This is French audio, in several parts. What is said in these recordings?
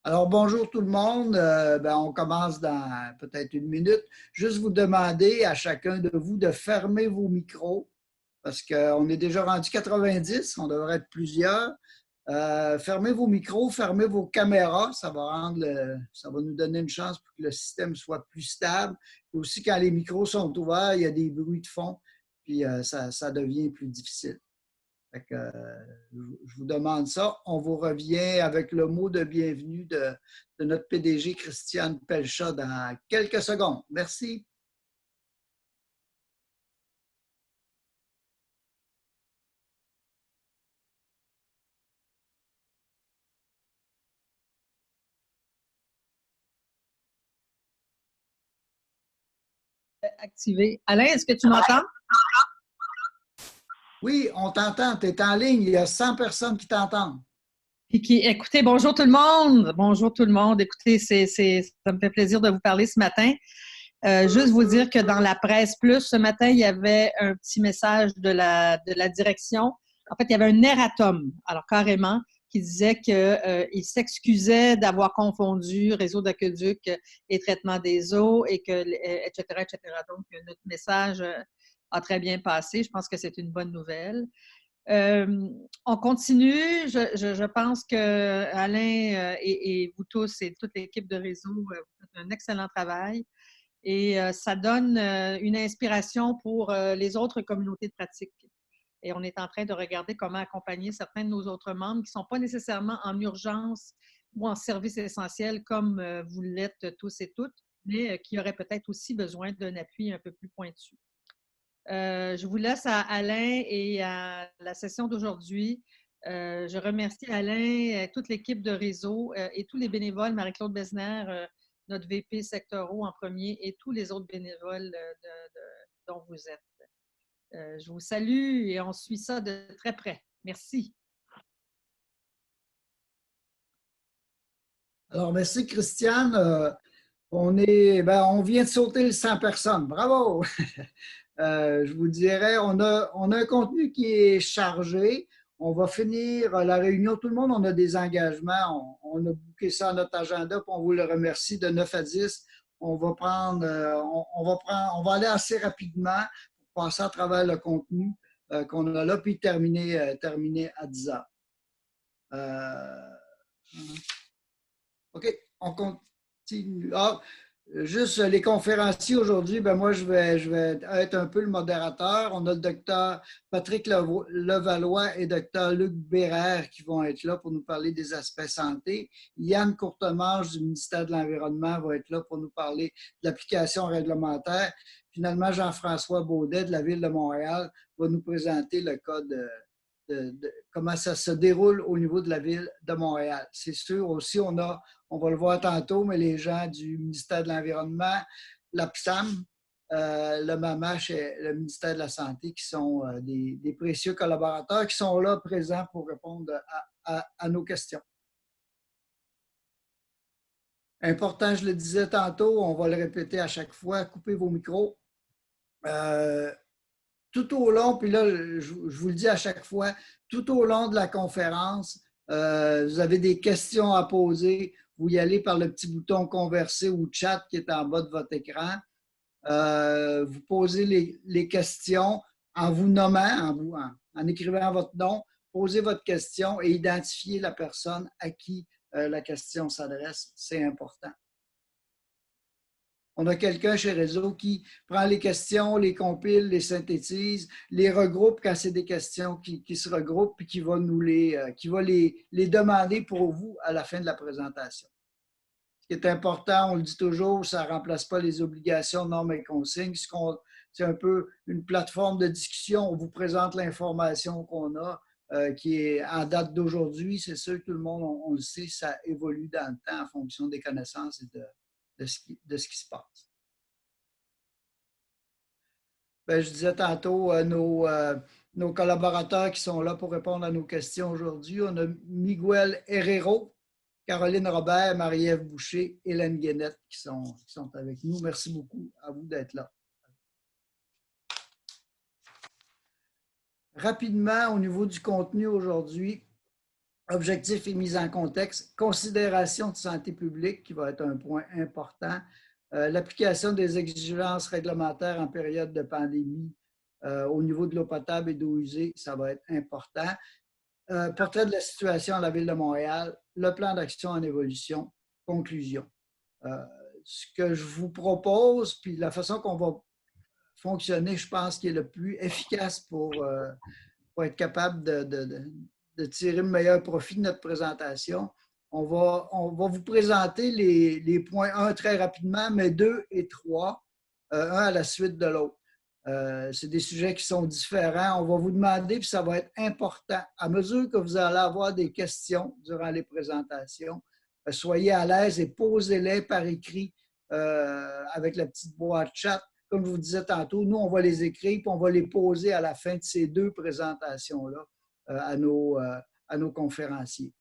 Alors, bonjour tout le monde. On commence dans peut-être une minute. Juste vous demander à chacun de vous de fermer vos micros parce qu'on est déjà rendu 90, on devrait être plusieurs. Fermez vos micros, fermez vos caméras, ça va nous donner une chance pour que le système soit plus stable. Aussi, quand les micros sont ouverts, il y a des bruits de fond, puis ça devient plus difficile. Fait que, je vous demande ça. On vous revient avec le mot de bienvenue de notre PDG Christiane Pelchat dans quelques secondes. Merci. Activé. Alain, est-ce que tu m'entends? Oui, on t'entend. Tu es en ligne. Il y a 100 personnes qui t'entendent. Écoutez, bonjour tout le monde. Bonjour tout le monde. Écoutez, ça me fait plaisir de vous parler ce matin. Juste vous dire que dans la presse plus, ce matin, il y avait un petit message de la direction. En fait, il y avait un erratum, alors carrément, qui disait qu'il s'excusait d'avoir confondu réseau d'aqueduc et traitement des eaux et que, etc., etc. Donc, notre message a très bien passé. Je pense que c'est une bonne nouvelle. On continue. Je pense que Alain et vous tous et toute l'équipe de réseau, vous faites un excellent travail et ça donne une inspiration pour les autres communautés de pratique. Et on est en train de regarder comment accompagner certains de nos autres membres qui ne sont pas nécessairement en urgence ou en service essentiel comme vous l'êtes tous et toutes, mais qui auraient peut-être aussi besoin d'un appui un peu plus pointu. Je vous laisse à Alain et à la session d'aujourd'hui. Je remercie Alain, toute l'équipe de réseau et tous les bénévoles, Marie-Claude Besner, notre VP sectoraux en premier et tous les autres bénévoles dont vous êtes. Je vous salue et on suit ça de très près. Merci. Alors, merci Christiane. On vient de sauter le 100 personnes. Bravo! Je vous dirais, on a un contenu qui est chargé. On va finir la réunion. Tout le monde, on a des engagements. On a booké ça à notre agenda, puis on vous le remercie de 9 à 10. On va on va aller assez rapidement pour passer à travers le contenu qu'on a là, puis terminer à 10 heures. OK, on continue. Juste les conférenciers aujourd'hui, moi, je vais être un peu le modérateur. On a le docteur Patrick Levallois et docteur Luc Bérère qui vont être là pour nous parler des aspects santé. Yann Courtemanche du ministère de l'Environnement va être là pour nous parler de l'application réglementaire. Finalement, Jean-François Baudet de la Ville de Montréal va nous présenter le cas de comment ça se déroule au niveau de la Ville de Montréal. C'est sûr aussi, on va le voir tantôt, mais les gens du ministère de l'Environnement, l'APSAM, le MAMACH et le ministère de la Santé qui sont des précieux collaborateurs qui sont là présents pour répondre à nos questions. Important, je le disais tantôt, on va le répéter à chaque fois, coupez vos micros. Tout au long, puis là, je vous le dis à chaque fois, tout au long de la conférence, vous avez des questions à poser. Vous y allez par le petit bouton converser ou chat qui est en bas de votre écran. Vous posez les questions en vous nommant, en écrivant votre nom, posez votre question et identifiez la personne à qui la question s'adresse. C'est important. On a quelqu'un chez Réseau qui prend les questions, les compile, les synthétise, les regroupe quand c'est des questions qui se regroupent, puis qui va les demander pour vous à la fin de la présentation. Ce qui est important, on le dit toujours, ça ne remplace pas les obligations, normes et consignes. C'est un peu une plateforme de discussion. On vous présente l'information qu'on a, qui est en date d'aujourd'hui. C'est sûr que tout le monde, on le sait, ça évolue dans le temps en fonction des connaissances et de ce qui se passe. Je disais tantôt, nos collaborateurs qui sont là pour répondre à nos questions aujourd'hui. On a Miguel Herrero, Caroline Robert, Marie-Ève Boucher, Hélène Guénette qui sont avec nous. Merci beaucoup à vous d'être là. Rapidement, au niveau du contenu aujourd'hui, Objectifs et mise en contexte, considération de santé publique qui va être un point important, l'application des exigences réglementaires en période de pandémie au niveau de l'eau potable et d'eau usée, ça va être important. Portrait de la situation à la Ville de Montréal, le plan d'action en évolution, conclusion. Ce que je vous propose, puis la façon qu'on va fonctionner, je pense, qui est le plus efficace pour être capable de tirer le meilleur profit de notre présentation. On va vous présenter les points 1 très rapidement, mais 2 et 3, un à la suite de l'autre. C'est des sujets qui sont différents. On va vous demander, puis ça va être important, à mesure que vous allez avoir des questions durant les présentations, soyez à l'aise et posez-les par écrit avec la petite boîte chat. Comme je vous disais tantôt, nous, on va les écrire puis on va les poser à la fin de ces 2 présentations-là à nos conférenciers.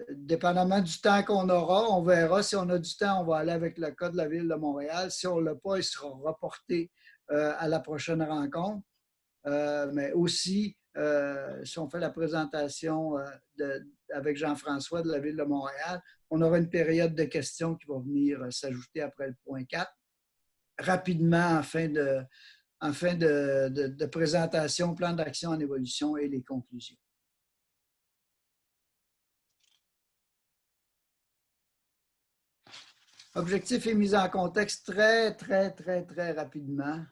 Dépendamment du temps qu'on aura, on verra. Si on a du temps, on va aller avec le cas de la Ville de Montréal. Si on ne l'a pas, il sera reporté à la prochaine rencontre. Mais aussi, si on fait la présentation avec Jean-François de la Ville de Montréal, on aura une période de questions qui va venir s'ajouter après le point 4, rapidement en fin de présentation, plan d'action en évolution et les conclusions. Objectif et mise en contexte très, très, très, très rapidement.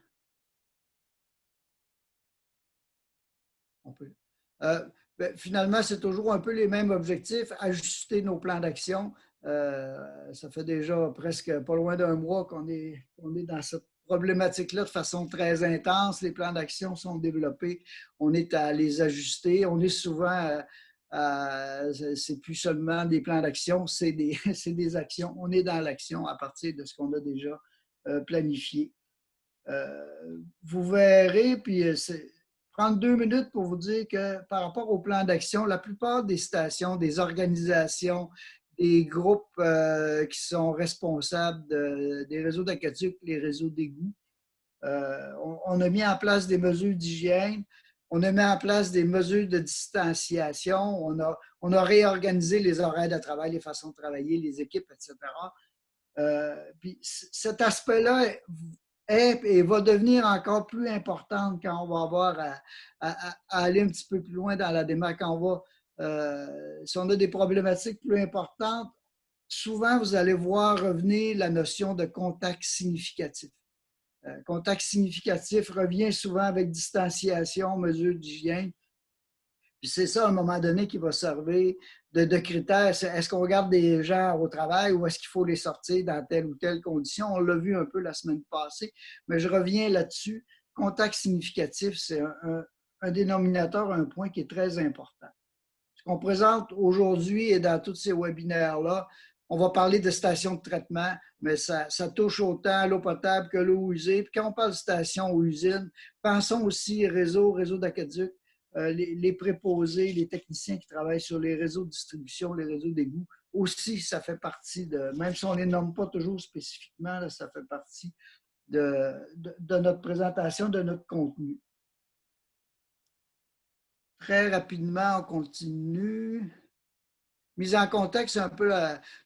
Finalement, c'est toujours un peu les mêmes objectifs, ajuster nos plans d'action. Ça fait déjà presque pas loin d'un mois qu'on est dans cette problématique-là de façon très intense. Les plans d'action sont développés. On est à les ajuster. On est souvent, c'est plus seulement des plans d'action, c'est des actions. On est dans l'action à partir de ce qu'on a déjà planifié. Vous verrez, puis prendre 2 minutes pour vous dire que par rapport au plan d'action, la plupart des stations, des organisations, des groupes qui sont responsables des réseaux d'aqueduc, les réseaux d'égouts, on a mis en place des mesures d'hygiène, on a mis en place des mesures de distanciation, on a réorganisé les horaires de travail, les façons de travailler, les équipes, etc. Puis cet aspect-là est et va devenir encore plus importante quand on va avoir à aller un petit peu plus loin dans la démarche, quand on va, si on a des problématiques plus importantes, souvent vous allez voir revenir la notion de contact significatif. Contact significatif revient souvent avec distanciation, mesure d'hygiène. Puis c'est ça, à un moment donné, qui va servir de critères. Est-ce qu'on regarde des gens au travail ou est-ce qu'il faut les sortir dans telle ou telle condition? On l'a vu un peu la semaine passée, mais je reviens là-dessus. Contact significatif, c'est un dénominateur, un point qui est très important. Ce qu'on présente aujourd'hui et dans tous ces webinaires-là, on va parler de stations de traitement, mais ça touche autant l'eau potable que l'eau usée. Puis quand on parle de stations ou usines, pensons aussi réseau d'aqueduc, les préposés, les techniciens qui travaillent sur les réseaux de distribution, les réseaux d'égouts. Aussi, ça fait partie de, même si on ne les nomme pas toujours spécifiquement, là, ça fait partie de notre présentation, de notre contenu. Très rapidement, on continue. Mise en contexte, c'est un peu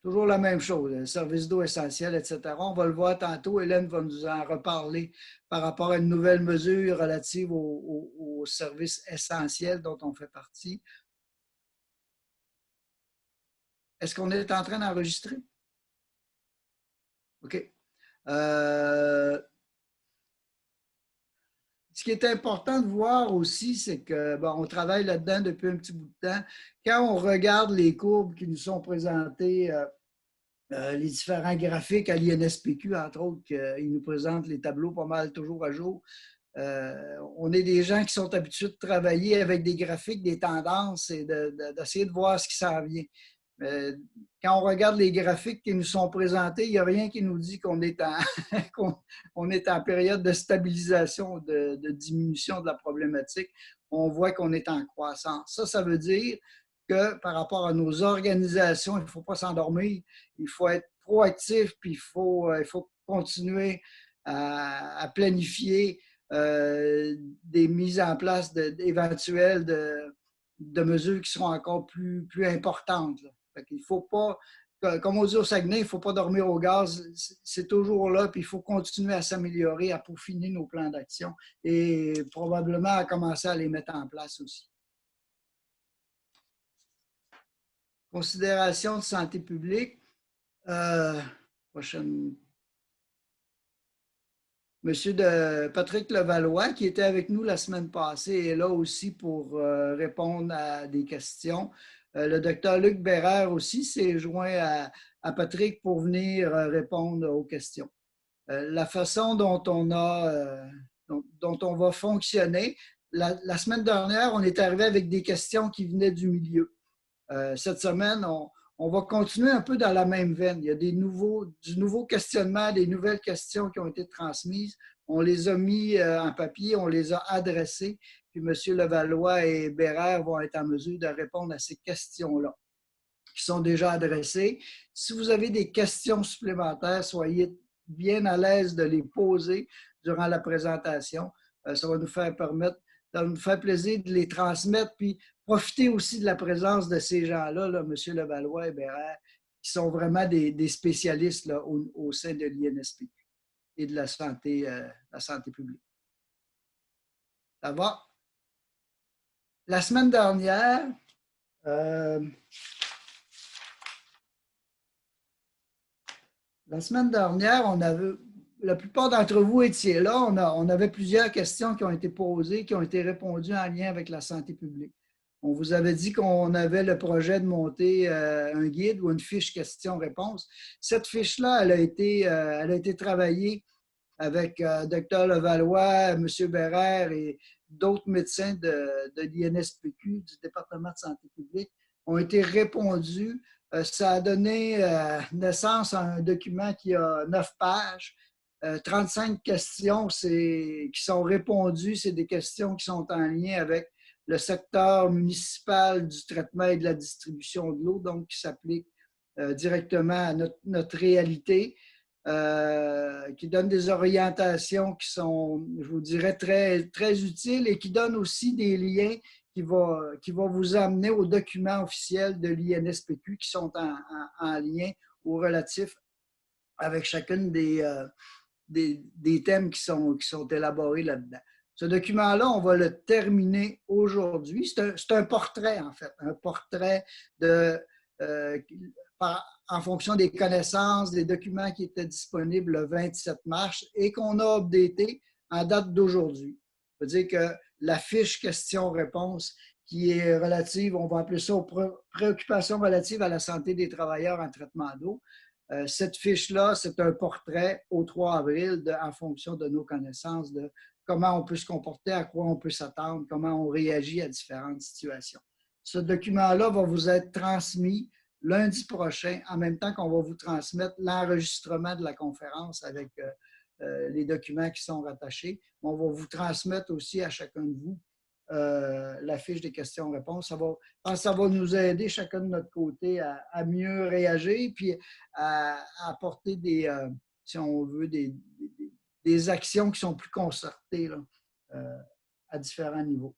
toujours la même chose, service d'eau essentiel, etc. On va le voir tantôt. Hélène va nous en reparler par rapport à une nouvelle mesure relative aux services essentiels dont on fait partie. Est-ce qu'on est en train d'enregistrer? OK. Ce qui est important de voir aussi, c'est que bon, on travaille là-dedans depuis un petit bout de temps. Quand on regarde les courbes qui nous sont présentées, les différents graphiques à l'INSPQ, entre autres, ils nous présentent les tableaux pas mal toujours à jour. On est des gens qui sont habitués de travailler avec des graphiques, des tendances et d'essayer de voir ce qui s'en vient. Quand on regarde les graphiques qui nous sont présentés, il n'y a rien qui nous dit qu'on est qu'on est en période de stabilisation, de diminution de la problématique. On voit qu'on est en croissance. Ça veut dire que par rapport à nos organisations, il ne faut pas s'endormir, il faut être proactif, puis il faut continuer à planifier des mises en place éventuelles de mesures qui seront encore plus importantes. Il ne faut pas, comme on dit au Saguenay, il ne faut pas dormir au gaz. C'est toujours là, puis il faut continuer à s'améliorer, à peaufiner nos plans d'action et probablement à commencer à les mettre en place aussi. Considération de santé publique. Prochaine. Monsieur Patrick Levallois, qui était avec nous la semaine passée, est là aussi pour répondre à des questions. Le docteur Luc Bérère aussi s'est joint à Patrick pour venir répondre aux questions. La façon dont on va fonctionner, la semaine dernière, on est arrivé avec des questions qui venaient du milieu. Cette semaine, on va continuer un peu dans la même veine. Il y a du nouveau questionnement, des nouvelles questions qui ont été transmises. On les a mis en papier, on les a adressées, puis M. Levallois et Bérère vont être en mesure de répondre à ces questions-là qui sont déjà adressées. Si vous avez des questions supplémentaires, soyez bien à l'aise de les poser durant la présentation. Ça va nous faire plaisir de les transmettre, puis profiter aussi de la présence de ces gens-là, M. Levallois et Bérère, qui sont vraiment des spécialistes là, au sein de l'INSPQ et de la santé publique. Ça va? La semaine dernière, la plupart d'entre vous étiez là, on avait plusieurs questions qui ont été posées, qui ont été répondues en lien avec la santé publique. On vous avait dit qu'on avait le projet de monter un guide ou une fiche questions-réponses. Cette fiche-là, elle a été travaillée avec Dr Levallois, M. Bérère et d'autres médecins de l'INSPQ, du département de santé publique, ont été répondus. Ça a donné naissance à un document qui a 9 pages, 35 questions qui sont répondues. C'est des questions qui sont en lien avec le secteur municipal du traitement et de la distribution de l'eau, donc qui s'applique directement à notre réalité, qui donne des orientations qui sont, je vous dirais, très, très utiles et qui donnent aussi des liens qui vont vous amener aux documents officiels de l'INSPQ qui sont en lien ou relatifs avec chacune des thèmes qui sont élaborés là-dedans. Ce document-là, on va le terminer aujourd'hui. C'est un portrait, en fait, un portrait en fonction des connaissances, des documents qui étaient disponibles le 27 mars et qu'on a updaté en date d'aujourd'hui. Ça veut dire que la fiche questions-réponses qui est relative, on va appeler ça aux préoccupations relatives à la santé des travailleurs en traitement d'eau. Cette fiche-là, c'est un portrait au 3 avril en fonction de nos connaissances de comment on peut se comporter, à quoi on peut s'attendre, comment on réagit à différentes situations. Ce document-là va vous être transmis lundi prochain, en même temps qu'on va vous transmettre l'enregistrement de la conférence avec les documents qui sont rattachés. On va vous transmettre aussi à chacun de vous la fiche des questions-réponses. Je pense que ça va nous aider chacun de notre côté à mieux réagir puis à apporter si on veut, des actions qui sont plus concertées là, à différents niveaux.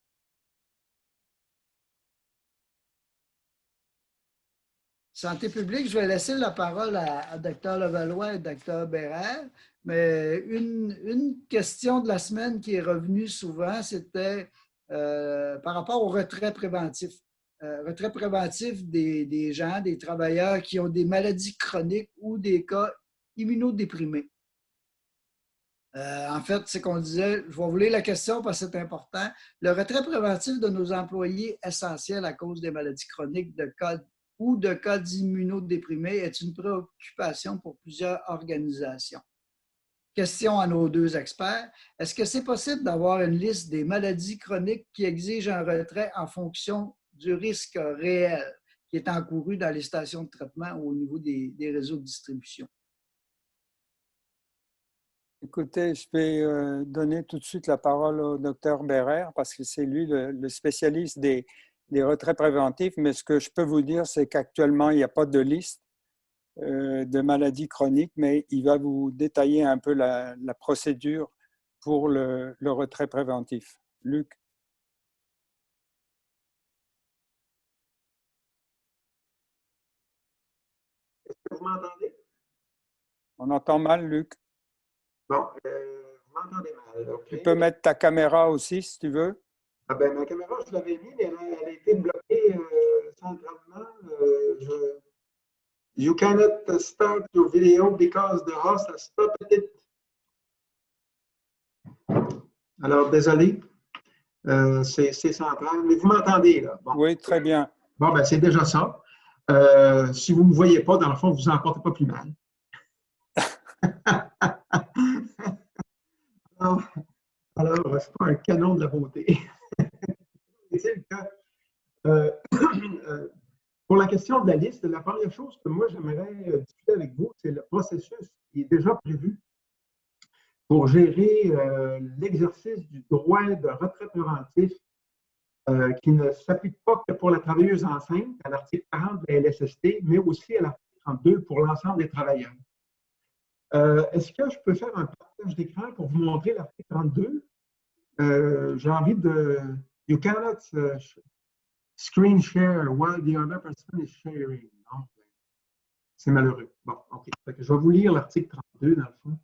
Santé publique, je vais laisser la parole à Dr Levallois et Dr Bérère, mais une question de la semaine qui est revenue souvent, c'était par rapport au retrait préventif. Retrait préventif des gens, des travailleurs qui ont des maladies chroniques ou des cas immunodéprimés. En fait, c'est qu'on disait, je vais vous lire la question parce que c'est important. Le retrait préventif de nos employés essentiels à cause des maladies chroniques de cas d'immunodéprimés est une préoccupation pour plusieurs organisations. Question à nos deux experts. Est-ce que c'est possible d'avoir une liste des maladies chroniques qui exigent un retrait en fonction du risque réel qui est encouru dans les stations de traitement ou au niveau des réseaux de distribution? Écoutez, je vais donner tout de suite la parole au Dr Bérère parce que c'est lui le spécialiste des retraits préventifs. Mais ce que je peux vous dire, c'est qu'actuellement, il n'y a pas de liste de maladies chroniques, mais il va vous détailler un peu la procédure pour le retrait préventif. Luc? m'entendez? On entend mal, Luc. Bon, vous m'entendez mal, OK. Tu peux mettre ta caméra aussi, si tu veux. Ah ben, ma caméra, je l'avais mis, mais elle a été bloquée centralement. You cannot start your video because the host has stopped it. Alors, désolé, c'est central, mais vous m'entendez, là? Bon. Oui, très bien. Bon, ben, c'est déjà ça. Si vous ne me voyez pas, dans le fond, vous en portez pas plus mal. alors je ne suis pas un canon de la beauté. Pour la question de la liste, la première chose que moi j'aimerais discuter avec vous, c'est le processus qui est déjà prévu pour gérer l'exercice du droit de retrait préventif qui ne s'applique pas que pour la travailleuse enceinte, à l'article 40 de la LSST, mais aussi à l'article 32 pour l'ensemble des travailleurs. Est-ce que je peux faire un partage d'écran pour vous montrer l'article 32? J'ai envie de... You cannot screen share while the other person is sharing. C'est malheureux. Bon, OK. Je vais vous lire l'article 32 dans le fond.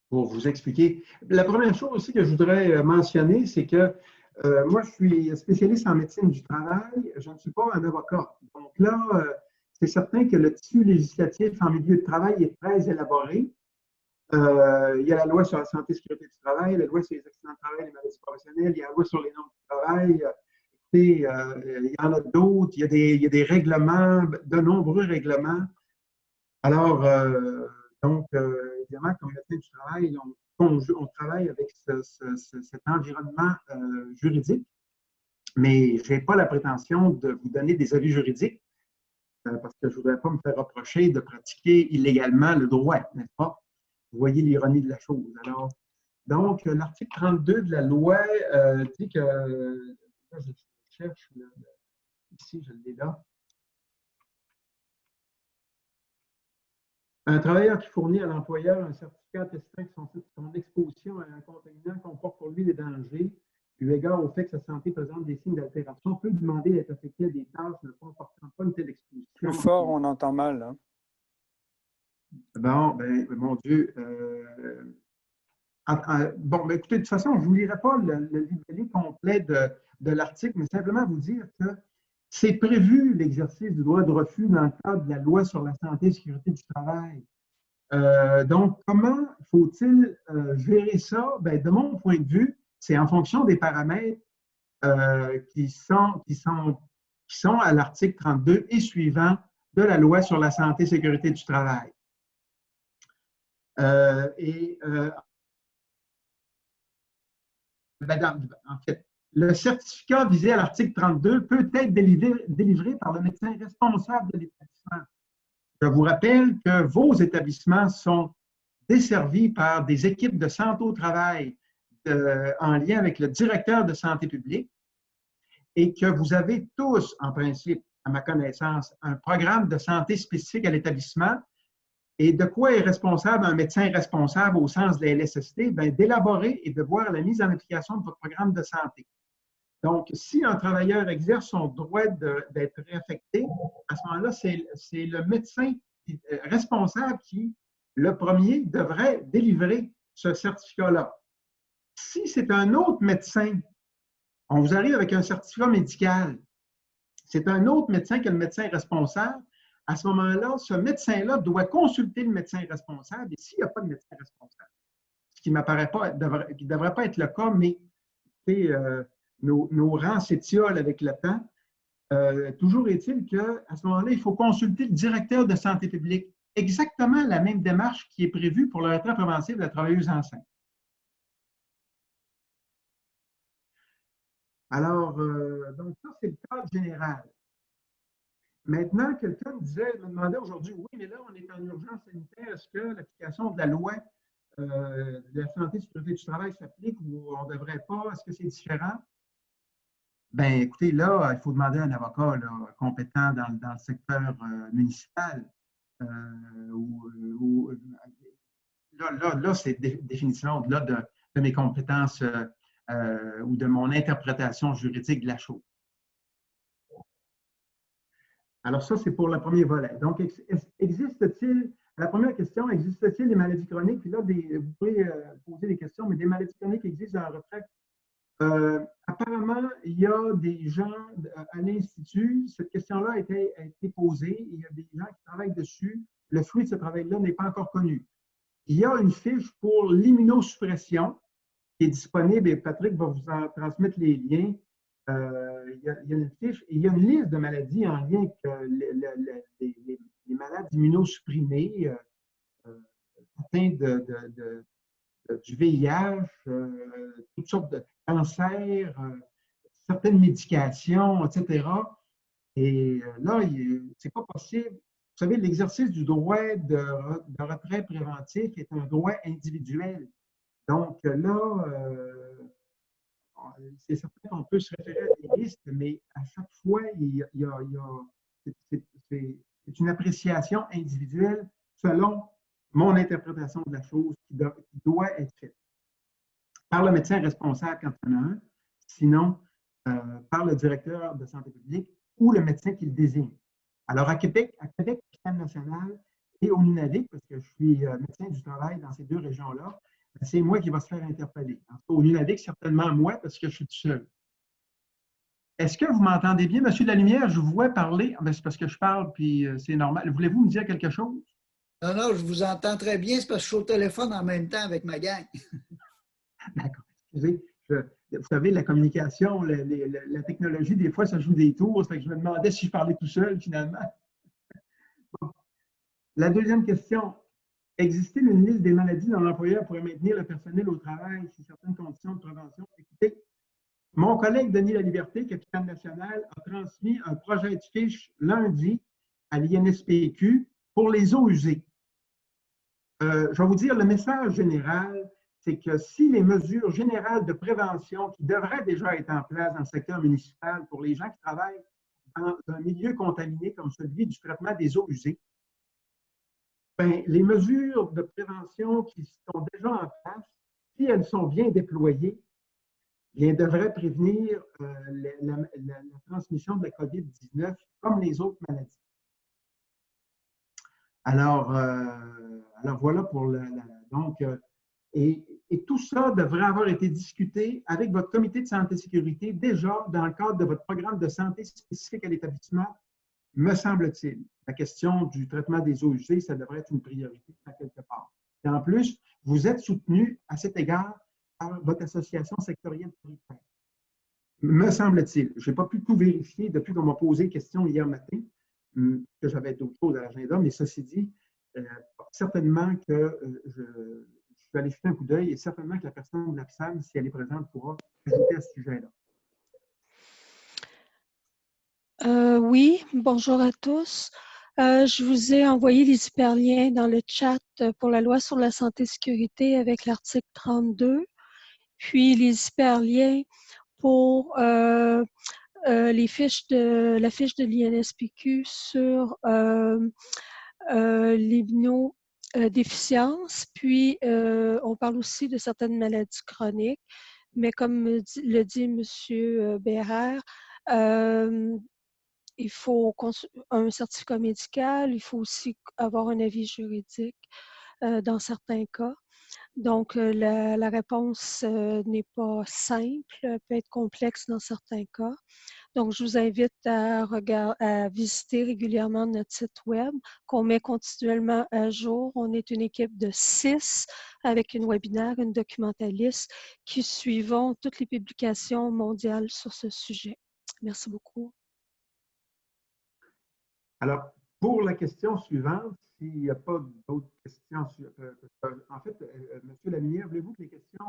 Pour vous expliquer. La première chose aussi que je voudrais mentionner, c'est que moi, je suis spécialiste en médecine du travail. Je ne suis pas un avocat. Donc là, c'est certain que le tissu législatif en milieu de travail est très élaboré. Il y a la loi sur la santé et la sécurité du travail, la loi sur les accidents de travail et les maladies professionnelles, il y a la loi sur les normes du travail. Il y en a d'autres. Il y a des règlements, de nombreux règlements. Alors, donc, évidemment, comme médecin du travail, on travaille avec cet environnement juridique, mais je n'ai pas la prétention de vous donner des avis juridiques parce que je ne voudrais pas me faire reprocher de pratiquer illégalement le droit, n'est-ce pas? Vous voyez l'ironie de la chose. Alors, donc, l'article 32 de la loi dit que, là, je cherche, ici, je l'ai là. Un travailleur qui fournit à l'employeur un certificat attestant que son exposition à un contaminant comporte pour lui des dangers, eu égard au fait que sa santé présente des signes d'altération, peut demander d'être affecté à des tâches ne comportant pas une telle exposition. Plus fort, on entend mal. Hein? Bon, ben, mon Dieu. Bon, ben, écoutez, de toute façon, je ne vous lirai pas le libellé complet de l'article, mais simplement vous dire que c'est prévu l'exercice du droit de refus dans le cadre de la loi sur la santé et la sécurité du travail. Donc, comment faut-il gérer ça? Ben, de mon point de vue, c'est en fonction des paramètres qui sont à l'article 32 et suivant de la loi sur la santé et la sécurité du travail. En fait, le certificat visé à l'article 32 peut être délivré par le médecin responsable de l'établissement. Je vous rappelle que vos établissements sont desservis par des équipes de santé au travail en lien avec le directeur de santé publique et que vous avez tous, en principe, à ma connaissance, un programme de santé spécifique à l'établissement. Et de quoi est responsable un médecin responsable au sens de la LSST? Bien, d'élaborer et de voir la mise en application de votre programme de santé. Donc, si un travailleur exerce son droit d'être réaffecté, à ce moment-là, c'est le médecin responsable qui, le premier, devrait délivrer ce certificat-là. Si c'est un autre médecin, on vous arrive avec un certificat médical, c'est un autre médecin que le médecin responsable, à ce moment-là, ce médecin-là doit consulter le médecin responsable. Et s'il n'y a pas de médecin responsable, ce qui ne m'apparaît pas, qui ne devrait pas être le cas, mais nos rangs s'étiolent avec le temps, toujours est-il qu'à ce moment-là, il faut consulter le directeur de santé publique. Exactement la même démarche qui est prévue pour le retrait préventif de la travailleuse enceinte. Alors, donc ça, c'est le cadre général. Maintenant, quelqu'un me demandait aujourd'hui, oui, mais là, on est en urgence sanitaire, est-ce que l'application de la loi de la santé et de la sécurité du travail s'applique ou on ne devrait pas? Est-ce que c'est différent? Bien, écoutez, là, il faut demander à un avocat là, compétent dans le secteur municipal. Là, c'est définitivement au-delà de mes compétences ou de mon interprétation juridique de la chose. Alors ça, c'est pour le premier volet. Donc, existe-t-il, la première question, existe-t-il des maladies chroniques? Puis là, vous pouvez poser des questions, mais des maladies chroniques existent dans la retraite. Apparemment, il y a des gens à l'Institut, cette question-là a été posée, il y a des gens qui travaillent dessus. Le fruit de ce travail-là n'est pas encore connu. Il y a une fiche pour l'immunosuppression qui est disponible et Patrick va vous en transmettre les liens. Il y a une fiche et il y a une liste de maladies en lien avec les malades immunosupprimés atteints du VIH, toutes sortes de cancers, certaines médications, etc. Et là, c'est pas possible. Vous savez, l'exercice du droit de retrait préventif est un droit individuel. Donc là, c'est certain qu'on peut se référer à des listes, mais à chaque fois, c'est une appréciation individuelle selon mon interprétation de la chose qui doit être faite par le médecin responsable quand il y en a un, sinon par le directeur de santé publique ou le médecin qui le désigne. Alors, à Québec, au national et au Nunavik, parce que je suis médecin du travail dans ces deux régions-là, c'est moi qui va se faire interpeller. Au Nunavik, certainement moi, parce que je suis tout seul. Est-ce que vous m'entendez bien, M. Lalumière? Je vous vois parler. C'est parce que je parle, puis c'est normal. Voulez-vous me dire quelque chose? Non, non, je vous entends très bien. C'est parce que je suis au téléphone en même temps avec ma gang. D'accord. Excusez. Vous savez, la communication, la technologie, des fois, ça joue des tours. Ça fait que je me demandais si je parlais tout seul, finalement. Bon. La deuxième question. Existe-t-il une liste des maladies dont l'employeur pourrait maintenir le personnel au travail si certaines conditions de prévention? Écoutez, mon collègue Denis Laliberté, capitaine national, a transmis un projet de fiche lundi à l'INSPQ pour les eaux usées. Je vais vous dire, le message général, c'est que si les mesures générales de prévention qui devraient déjà être en place dans le secteur municipal pour les gens qui travaillent dans un milieu contaminé comme celui du traitement des eaux usées, bien, les mesures de prévention qui sont déjà en place, si elles sont bien déployées, bien, devraient prévenir la transmission de la COVID-19 comme les autres maladies. Alors voilà pour donc, et tout ça devrait avoir été discuté avec votre comité de santé et sécurité déjà dans le cadre de votre programme de santé spécifique à l'établissement, me semble-t-il. La question du traitement des eaux usées, ça devrait être une priorité à quelque part. Et en plus, vous êtes soutenu à cet égard par votre association sectorielle prioritaire. Me semble-t-il. Je n'ai pas pu tout vérifier depuis qu'on m'a posé la question hier matin, que j'avais d'autres choses à l'agenda, mais ceci dit, certainement que je vais aller jeter un coup d'œil et certainement que la personne de l'APSAM, si elle est présente, pourra ajouter à ce sujet-là. Oui, bonjour à tous. Je vous ai envoyé les hyperliens dans le chat pour la loi sur la santé et sécurité avec l'article 32, puis les hyperliens pour la fiche de l'INSPQ sur l'immunodéficience, puis on parle aussi de certaines maladies chroniques, mais comme le dit M. Bérard, il faut un certificat médical, il faut aussi avoir un avis juridique dans certains cas. Donc, la réponse n'est pas simple, peut être complexe dans certains cas. Donc, je vous invite à visiter régulièrement notre site web qu'on met continuellement à jour. On est une équipe de 6 avec une webinaire, une documentaliste qui suivons toutes les publications mondiales sur ce sujet. Merci beaucoup. Alors, pour la question suivante, s'il n'y a pas d'autres questions, en fait, M. Lalumière, voulez-vous que les questions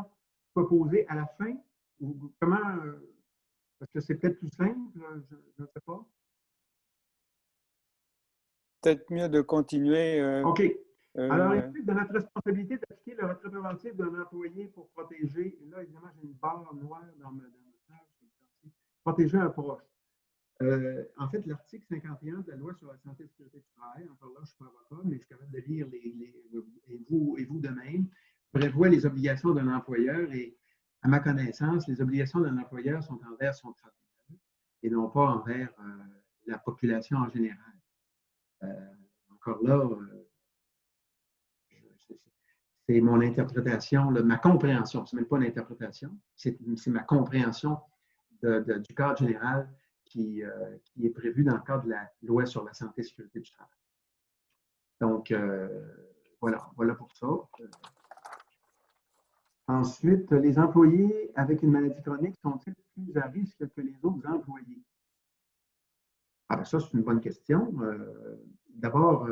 soient posées à la fin? Ou comment, parce que c'est peut-être plus simple, je ne sais pas. Peut-être mieux de continuer. OK. Alors, il est de notre responsabilité d'appliquer le retrait préventif d'un employé pour protéger, et là, évidemment, j'ai une barre noire dans ma page, protéger un proche. En fait, l'article 51 de la loi sur la santé et la sécurité du travail, encore là, je ne suis pas avocat, mais je suis capable de lire et vous de même, prévoit les obligations d'un employeur et, à ma connaissance, les obligations d'un employeur sont envers son travailleur et non pas envers la population en général. encore là, c'est mon interprétation, ma compréhension. Ce n'est même pas une interprétation, c'est ma compréhension du cadre général qui est prévu dans le cadre de la loi sur la santé et la sécurité du travail. Donc, voilà pour ça. Ensuite, les employés avec une maladie chronique sont-ils plus à risque que les autres employés? Alors, ça, c'est une bonne question. D'abord,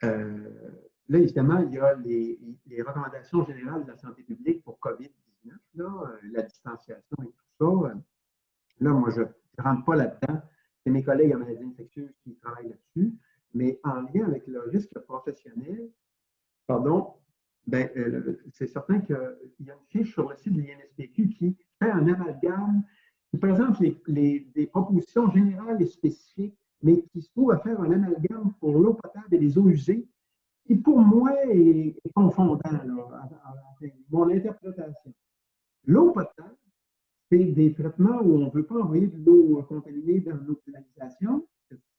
là, évidemment, il y a les recommandations générales de la santé publique pour COVID-19, la distanciation et tout ça. Là, moi, je ne rentre pas là-dedans. C'est mes collègues en maladies infectieuses qui travaillent là-dessus. Mais en lien avec le risque professionnel, c'est certain qu'il y a une fiche sur le site de l'INSPQ qui fait un amalgame, qui présente des propositions générales et spécifiques, mais qui se trouve à faire un amalgame pour l'eau potable et les eaux usées, qui pour moi est confondant, mon interprétation. L'eau potable, c'est des traitements où on ne veut pas envoyer de l'eau contaminée dans nos canalisations.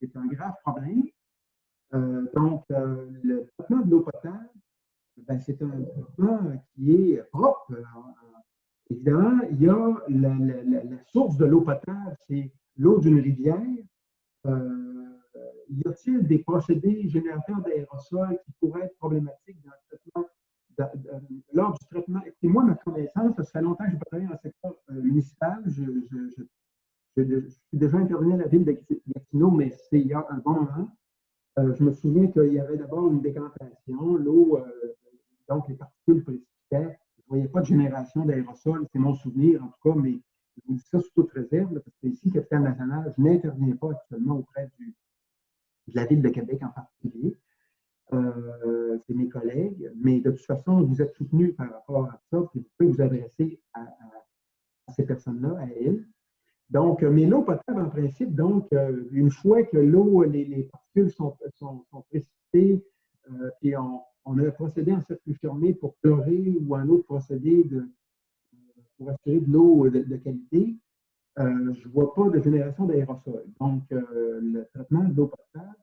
C'est un grave problème. Donc, le traitement de l'eau potable, c'est un traitement qui est propre. Évidemment, il y a la source de l'eau potable, c'est l'eau d'une rivière. Y a-t-il des procédés générateurs d'aérosols qui pourraient être problématiques dans le traitement, lors du traitement? Et moi, ma connaissance, ça fait longtemps que je travaille dans le secteur municipal. Je suis déjà intervenu à la ville de Gatineau, mais c'est il y a un bon moment. Je me souviens qu'il y avait d'abord une décantation, l'eau, donc les particules précipitaient. Je ne voyais pas de génération d'aérosols, c'est mon souvenir en tout cas, mais je vous dis ça sous toute réserve, là, parce que ici, Capitale Nationale, je n'interviens pas actuellement auprès de la Ville de Québec en particulier. C'est mes collègues, mais de toute façon, vous êtes soutenus par rapport à ça, puis vous pouvez vous adresser à ces personnes-là, à elles. Donc, mais l'eau potable, en principe, donc, une fois que l'eau, les particules sont précipitées, puis on a un procédé en circuit fermé pour chlorer ou un autre procédé pour assurer de l'eau de qualité, je ne vois pas de génération d'aérosol. Donc, le traitement de l'eau potable,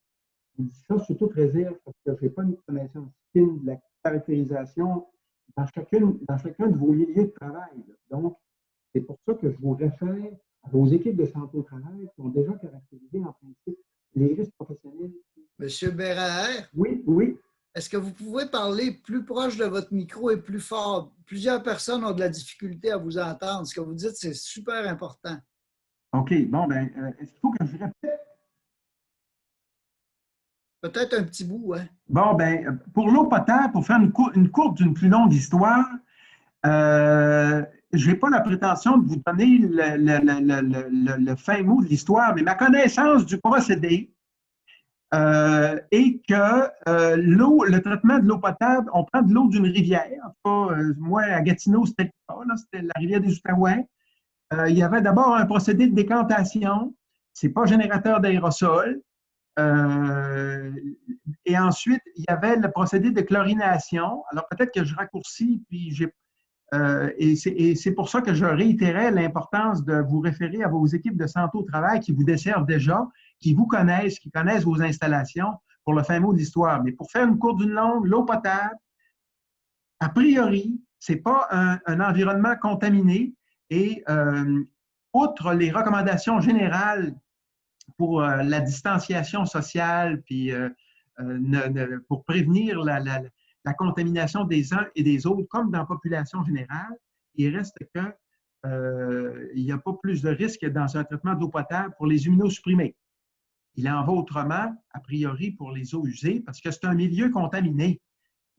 je dis ça sous toute réserve parce que je n'ai pas une connaissance fine de la caractérisation dans chacun de vos milieux de travail. Donc, c'est pour ça que je vous réfère à vos équipes de santé au travail qui ont déjà caractérisé en principe les risques professionnels. Monsieur Bérard? Oui, oui. Est-ce que vous pouvez parler plus proche de votre micro et plus fort? Plusieurs personnes ont de la difficulté à vous entendre. Ce que vous dites, c'est super important. OK. Bon, bien, est-ce qu'il faut que je répète? Peut-être un petit bout, hein? Bon, bien, pour l'eau potable, pour faire une courte d'une plus longue histoire, je n'ai pas la prétention de vous donner le fin mot de l'histoire, mais ma connaissance du procédé est que le traitement de l'eau potable, on prend de l'eau d'une rivière. En tout cas, moi, à Gatineau, c'était le cas, c'était la rivière des Outaouais. Il y avait d'abord un procédé de décantation. Ce n'est pas générateur d'aérosol. Et ensuite, il y avait le procédé de chlorination. Alors, peut-être que je raccourcis, puis et c'est pour ça que je réitérais l'importance de vous référer à vos équipes de santé au travail qui vous desservent déjà, qui vous connaissent, qui connaissent vos installations pour le fin mot de l'histoire. Mais pour faire une courte d'une longue, l'eau potable, a priori, ce n'est pas un environnement contaminé et outre les recommandations générales pour la distanciation sociale, puis pour prévenir la contamination des uns et des autres, comme dans la population générale, il reste qu'il n'y a pas plus de risque dans un traitement d'eau potable pour les immunosupprimés. Il en va autrement, a priori, pour les eaux usées, parce que c'est un milieu contaminé.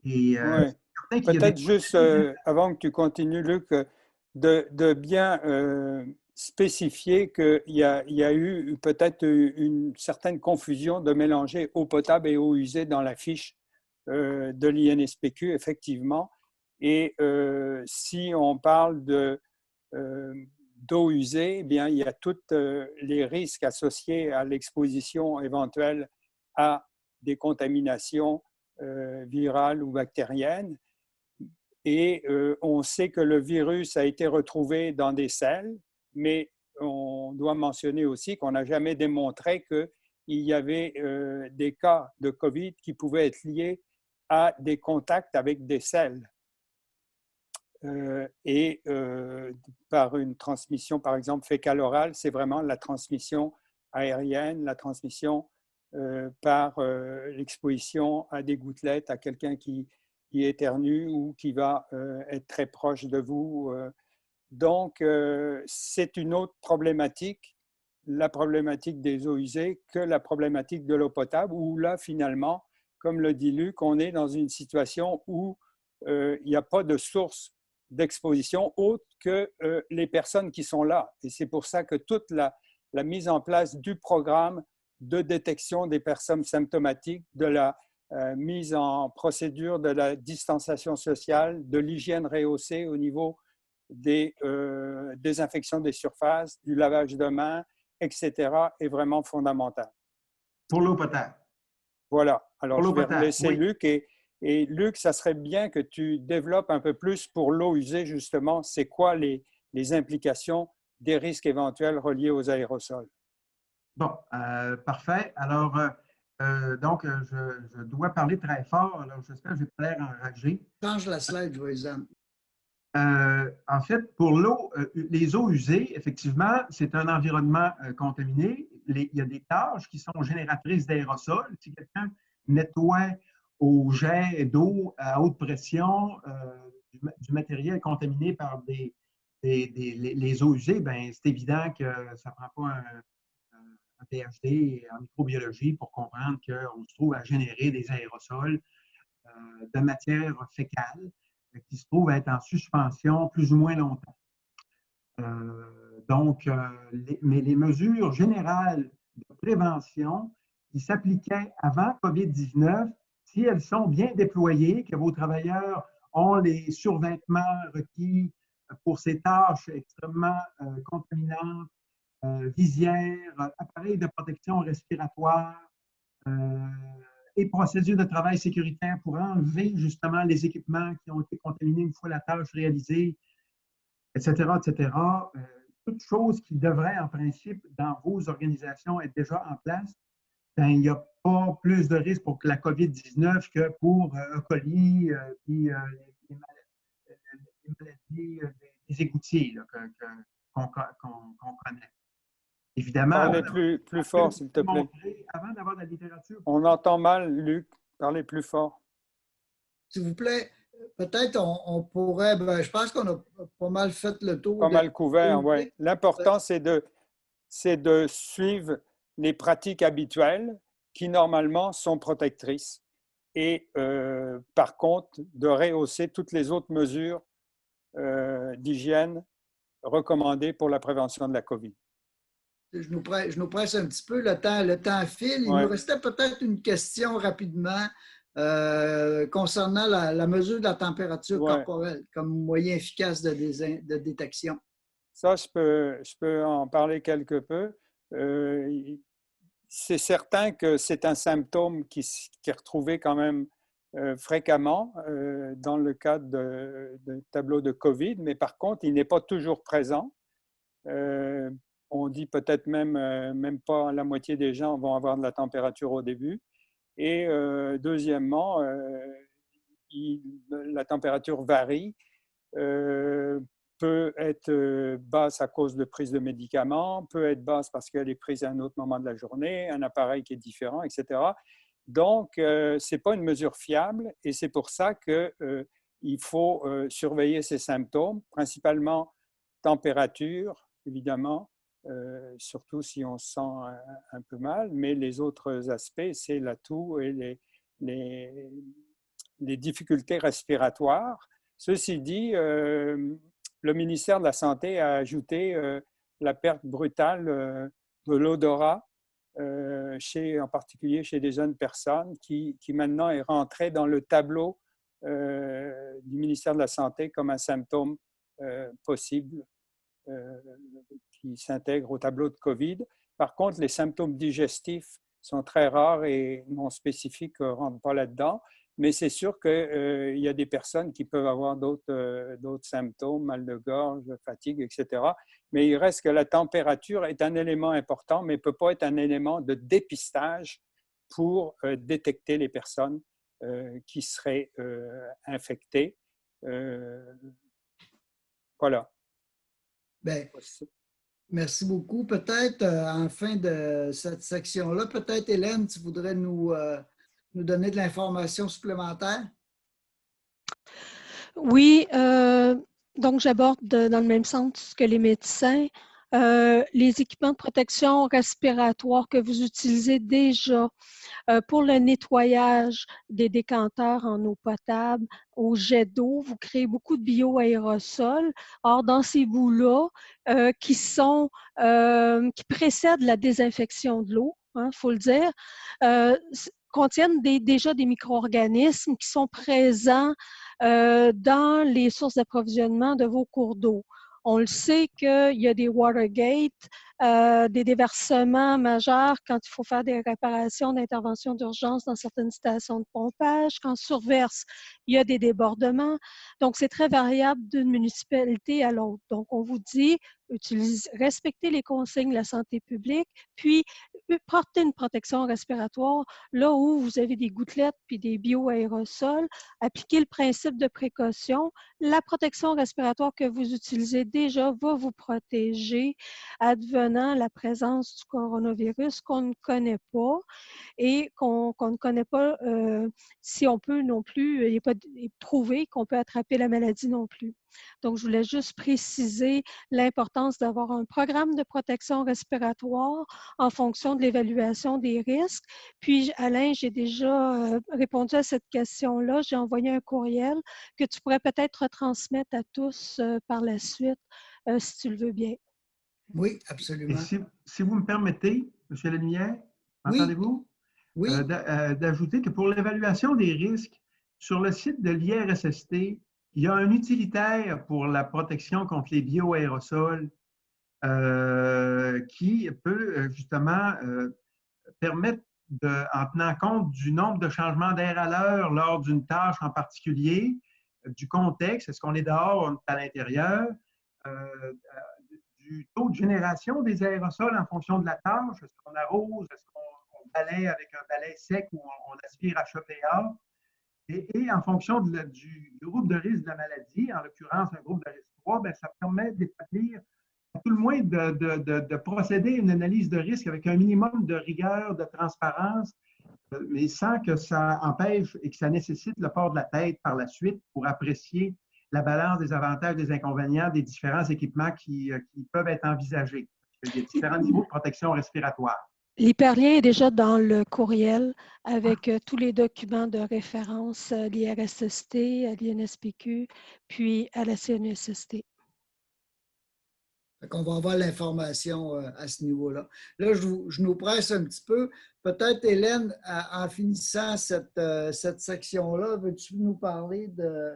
Et peut-être juste, avant que tu continues, Luc, de bien spécifier qu'il y a eu peut-être une certaine confusion de mélanger eau potable et eau usée dans la fiche de l'INSPQ, effectivement. Et si on parle d'eau usée, eh bien, il y a tous les risques associés à l'exposition éventuelle à des contaminations virales ou bactériennes. Et on sait que le virus a été retrouvé dans des selles, mais on doit mentionner aussi qu'on n'a jamais démontré il y avait des cas de COVID qui pouvaient être liés à des contacts avec des selles. Par une transmission, par exemple, fécale-orale, c'est vraiment la transmission aérienne, la transmission par l'exposition à des gouttelettes, à quelqu'un qui éternue ou qui va être très proche de vous. Donc, c'est une autre problématique, la problématique des eaux usées, que la problématique de l'eau potable, où là, finalement, comme le dit Luc, on est dans une situation où il n'y a pas de source d'exposition autre que les personnes qui sont là. Et c'est pour ça que toute la mise en place du programme de détection des personnes symptomatiques, de la mise en procédure de la distanciation sociale, de l'hygiène rehaussée au niveau des désinfections des surfaces, du lavage de mains, etc., est vraiment fondamentale. Pour l'eau potable. Voilà. Alors, je vais laisser oui. Luc. Et Luc, ça serait bien que tu développes un peu plus pour l'eau usée, justement, c'est quoi les implications des risques éventuels reliés aux aérosols? Bon, parfait. Alors, donc, je dois parler très fort. Alors, j'espère que je n'ai pas l'air enragé. Change la slide, je vais examiner. En fait, pour l'eau, les eaux usées, effectivement, c'est un environnement contaminé. Il y a des tâches qui sont génératrices d'aérosols. Si quelqu'un nettoie au jet d'eau à haute pression du matériel contaminé par les eaux usées, bien, c'est évident que ça ne prend pas un PhD en microbiologie pour comprendre qu'on se trouve à générer des aérosols de matière fécale qui se trouvent être en suspension plus ou moins longtemps. Mais les mesures générales de prévention qui s'appliquaient avant COVID-19, si elles sont bien déployées, que vos travailleurs ont les survêtements requis pour ces tâches extrêmement contaminantes, visières, appareils de protection respiratoire et procédures de travail sécuritaire pour enlever justement les équipements qui ont été contaminés une fois la tâche réalisée, etc., etc. Toutes choses qui devraient, en principe, dans vos organisations être déjà en place, ben, il n'y a pas plus de risque pour la COVID-19 que pour E. coli puis les maladies des égoutiers qu'on connaît. Évidemment, parlez plus fort, s'il te plaît. Avant d'avoir de la littérature. On entend mal, Luc. Parlez plus fort. S'il vous plaît, peut-être on pourrait, je pense qu'on a pas mal fait le tour. Pas mal couvert, oui. L'important, c'est de suivre les pratiques habituelles qui, normalement, sont protectrices. Et par contre, de rehausser toutes les autres mesures d'hygiène recommandées pour la prévention de la COVID. Je nous presse un petit peu, le temps file. Il nous restait peut-être une question rapidement concernant la mesure de la température corporelle comme moyen efficace de détection. Ça, je peux en parler quelque peu. C'est certain que c'est un symptôme qui est retrouvé quand même fréquemment dans le cadre de tableau de COVID, mais par contre, il n'est pas toujours présent. On dit peut-être même pas la moitié des gens vont avoir de la température au début. Et deuxièmement, la température varie, peut être basse à cause de prise de médicaments, peut être basse parce qu'elle est prise à un autre moment de la journée, un appareil qui est différent, etc. Donc, ce n'est pas une mesure fiable et c'est pour ça qu'il faut surveiller ces symptômes, principalement température, évidemment, surtout si on se sent un peu mal, mais les autres aspects, c'est la toux et les difficultés respiratoires. Ceci dit, le ministère de la Santé a ajouté la perte brutale de l'odorat, en particulier chez des jeunes personnes, qui maintenant est rentré dans le tableau du ministère de la Santé comme un symptôme possible qui s'intègre au tableau de COVID. Par contre, les symptômes digestifs sont très rares et non spécifiques, ne rentrent pas là-dedans. mais c'est sûr qu'il y a des personnes qui peuvent avoir d'autres symptômes, mal de gorge, fatigue, etc. Mais il reste que la température est un élément important, mais ne peut pas être un élément de dépistage pour détecter les personnes qui seraient infectées. Voilà. Bien, merci beaucoup. Peut-être en fin de cette section-là, peut-être Hélène, tu voudrais nous donner de l'information supplémentaire? Oui, donc j'aborde dans le même sens que les médecins. Les équipements de protection respiratoire que vous utilisez déjà pour le nettoyage des décanteurs en eau potable, au jet d'eau, vous créez beaucoup de bioaérosols. Or, dans ces bouts-là, qui précèdent la désinfection de l'eau, il faut le dire, contiennent déjà des micro-organismes qui sont présents dans les sources d'approvisionnement de vos cours d'eau. On le sait qu'il y a des Watergate, des déversements majeurs quand il faut faire des réparations d'intervention d'urgence dans certaines stations de pompage. Quand surverse, il y a des débordements. Donc, c'est très variable d'une municipalité à l'autre. Donc, on vous dit, respectez les consignes de la santé publique, puis portez une protection respiratoire là où vous avez des gouttelettes puis des bioaérosols. Appliquez le principe de précaution. La protection respiratoire que vous utilisez déjà va vous protéger advenant la présence du coronavirus qu'on ne connaît pas et qu'on ne connaît pas si on peut non plus, il n'est pas prouvé qu'on peut attraper la maladie non plus. Donc, je voulais juste préciser l'importance d'avoir un programme de protection respiratoire en fonction de l'évaluation des risques. Puis, Alain, j'ai déjà répondu à cette question-là. J'ai envoyé un courriel que tu pourrais peut-être retransmettre à tous par la suite, si tu le veux bien. Oui, Et absolument. si vous me permettez, M. Lemière, Oui, entendez-vous? oui. D'ajouter que pour l'évaluation des risques, sur le site de l'IRSST, il y a un utilitaire pour la protection contre les bioaérosols qui peut justement permettre, en tenant compte du nombre de changements d'air à l'heure lors d'une tâche en particulier, du contexte, est-ce qu'on est dehors ou on est à l'intérieur, du taux de génération des aérosols en fonction de la tâche, est-ce qu'on arrose, est-ce qu'on balaye avec un balai sec ou on aspire à chauffer dehors, et en fonction du groupe de risque de la maladie, en l'occurrence un groupe de risque 3, bien, ça permet d'établir à tout le moins de procéder à une analyse de risque avec un minimum de rigueur, de transparence, mais sans que ça empêche et que ça nécessite le port de la tête par la suite pour apprécier la balance des avantages, des inconvénients des différents équipements qui peuvent être envisagés. Il y a différents niveaux de protection respiratoire. L'hyperlien est déjà dans le courriel avec tous les documents de référence à l'IRSST, à l'INSPQ, puis à la CNESST. On va avoir l'information à ce niveau-là. Là, je nous presse un petit peu. Peut-être, Hélène, en finissant cette section-là, veux-tu nous parler de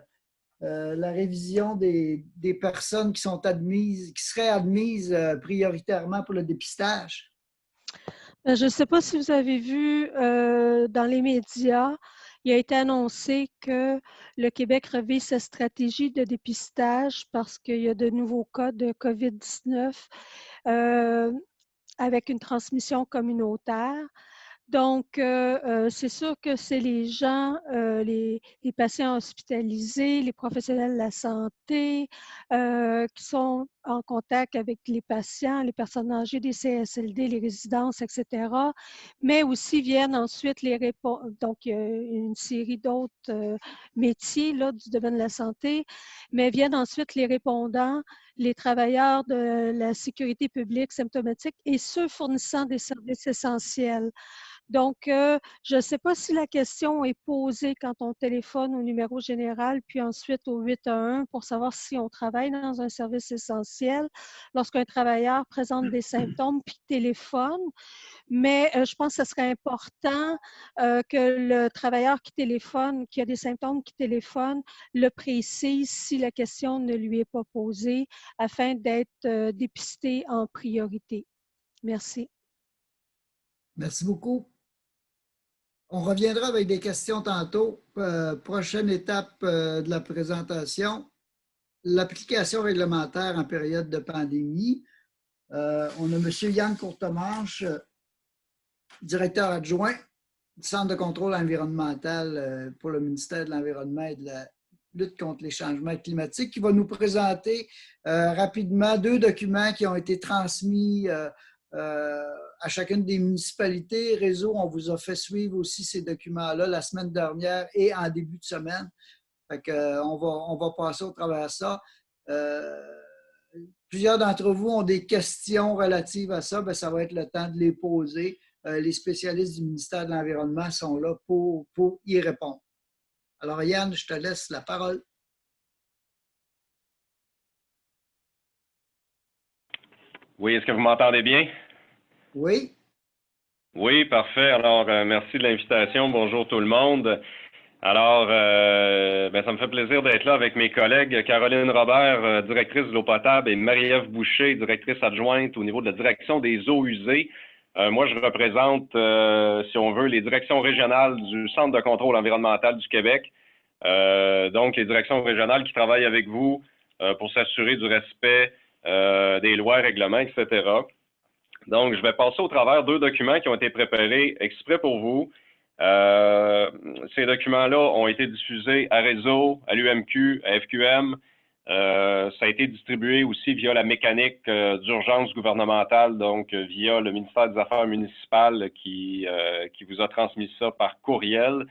la révision des personnes qui sont admises, qui seraient admises prioritairement pour le dépistage? Je ne sais pas si vous avez vu dans les médias, il a été annoncé que le Québec revise sa stratégie de dépistage parce qu'il y a de nouveaux cas de COVID-19 avec une transmission communautaire. Donc, c'est sûr que c'est les gens, les patients hospitalisés, les professionnels de la santé qui sont en contact avec les patients, les personnes âgées des CSLD, les résidences, etc. Mais aussi viennent ensuite donc il y a une série d'autres métiers là, du domaine de la santé, mais viennent ensuite les répondants, les travailleurs de la sécurité publique symptomatique et ceux fournissant des services essentiels. Donc, je ne sais pas si la question est posée quand on téléphone au numéro général, puis ensuite au 811 pour savoir si on travaille dans un service essentiel. Lorsqu'un travailleur présente des symptômes puis téléphone, mais je pense que ce serait important que le travailleur qui téléphone, qui a des symptômes, qui téléphone, le précise si la question ne lui est pas posée afin d'être dépisté en priorité. Merci. Merci beaucoup. On reviendra avec des questions tantôt. Prochaine étape de la présentation, l'application réglementaire en période de pandémie. On a M. Yann Courtemanche, directeur adjoint du Centre de contrôle environnemental pour le ministère de l'Environnement et de la lutte contre les changements climatiques, qui va nous présenter rapidement 2 documents qui ont été transmis à chacune des municipalités. Réseau, on vous a fait suivre aussi ces documents-là la semaine dernière et en début de semaine. Fait que, on va passer au travers de ça. Plusieurs d'entre vous ont des questions relatives à ça. Bien, ça va être le temps de les poser. Les spécialistes du ministère de l'Environnement sont là pour y répondre. Alors, Yann, je te laisse la parole. Oui, est-ce que vous m'entendez bien? Oui. Oui, parfait. Alors, merci de l'invitation. Bonjour tout le monde. Alors, ça me fait plaisir d'être là avec mes collègues Caroline Robert, directrice de l'eau potable, et Marie-Ève Boucher, directrice adjointe au niveau de la direction des eaux usées. Moi, je représente, si on veut, les directions régionales du Centre de contrôle environnemental du Québec. Donc, les directions régionales qui travaillent avec vous pour s'assurer du respect des lois, règlements, etc. Donc, je vais passer au travers 2 documents qui ont été préparés exprès pour vous. Ces documents-là ont été diffusés à Réseau, à l'UMQ, à FQM. Ça a été distribué aussi via la mécanique d'urgence gouvernementale, donc via le ministère des Affaires municipales qui vous a transmis ça par courriel.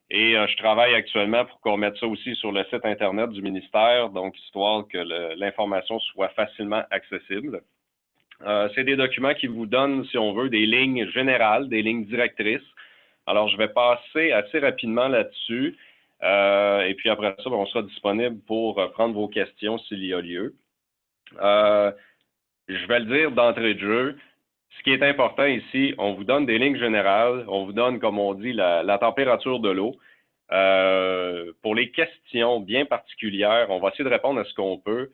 Et je travaille actuellement pour qu'on mette ça aussi sur le site Internet du ministère, donc histoire que l'information soit facilement accessible. C'est des documents qui vous donnent, si on veut, des lignes générales, des lignes directrices. Alors, je vais passer assez rapidement là-dessus. Et puis après ça, on sera disponible pour prendre vos questions s'il y a lieu. Je vais le dire d'entrée de jeu. Ce qui est important ici, on vous donne des lignes générales. On vous donne, comme on dit, la température de l'eau. Pour les questions bien particulières, on va essayer de répondre à ce qu'on peut.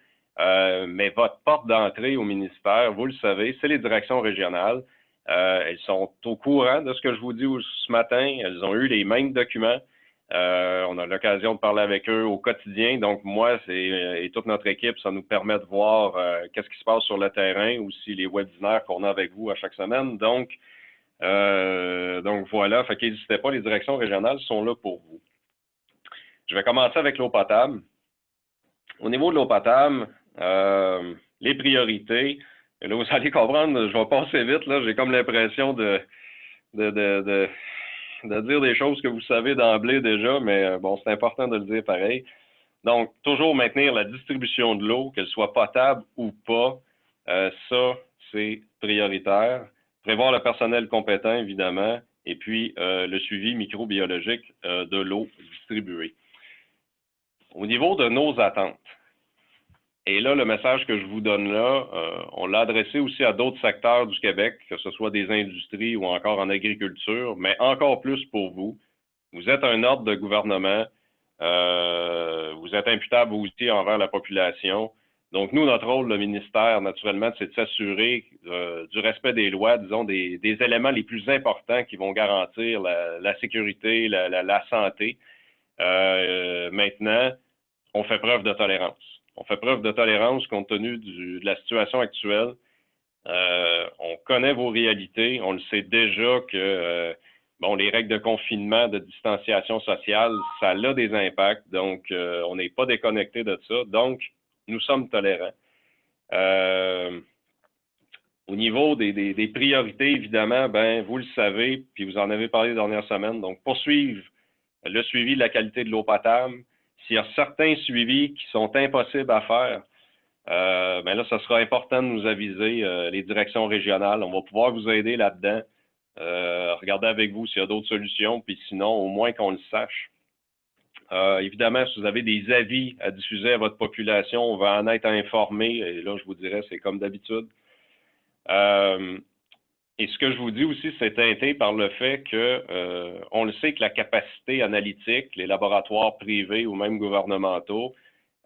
Mais votre porte d'entrée au ministère, vous le savez, c'est les directions régionales. Elles sont au courant de ce que je vous dis ce matin. Elles ont eu les mêmes documents. On a l'occasion de parler avec eux au quotidien. Donc, moi et toute notre équipe, ça nous permet de voir qu'est-ce qui se passe sur le terrain, aussi les webinaires qu'on a avec vous à chaque semaine. Donc voilà, fait qu'hésitez pas, les directions régionales sont là pour vous. Je vais commencer avec l'eau potable. Au niveau de l'eau potable, les priorités, et là, vous allez comprendre, je vais passer vite, là, j'ai comme l'impression de dire des choses que vous savez d'emblée déjà, mais bon, c'est important de le dire pareil. Donc, toujours maintenir la distribution de l'eau, qu'elle soit potable ou pas, ça, c'est prioritaire. Prévoir le personnel compétent, évidemment, et puis le suivi microbiologique de l'eau distribuée. Au niveau de nos attentes, et là, le message que je vous donne là, on l'a adressé aussi à d'autres secteurs du Québec, que ce soit des industries ou encore en agriculture, mais encore plus pour vous. Vous êtes un ordre de gouvernement, vous êtes imputable aussi envers la population. Donc, nous, notre rôle, le ministère, naturellement, c'est de s'assurer du respect des lois, disons, des éléments les plus importants qui vont garantir la sécurité, la santé. Maintenant, on fait preuve de tolérance. On fait preuve de tolérance compte tenu de la situation actuelle. On connaît vos réalités. On le sait déjà que les règles de confinement, de distanciation sociale, ça a des impacts. Donc, on n'est pas déconnecté de ça. Donc, nous sommes tolérants. Au niveau des priorités, évidemment, vous le savez, puis vous en avez parlé les dernières semaines. Donc, poursuivre le suivi de la qualité de l'eau potable. S'il y a certains suivis qui sont impossibles à faire, là, ça sera important de nous aviser, les directions régionales. On va pouvoir vous aider là-dedans. Regardez avec vous s'il y a d'autres solutions, puis sinon, au moins qu'on le sache. Évidemment, si vous avez des avis à diffuser à votre population, on va en être informé. Et là, je vous dirais, c'est comme d'habitude. Et ce que je vous dis aussi, c'est teinté par le fait que on le sait que la capacité analytique, les laboratoires privés ou même gouvernementaux,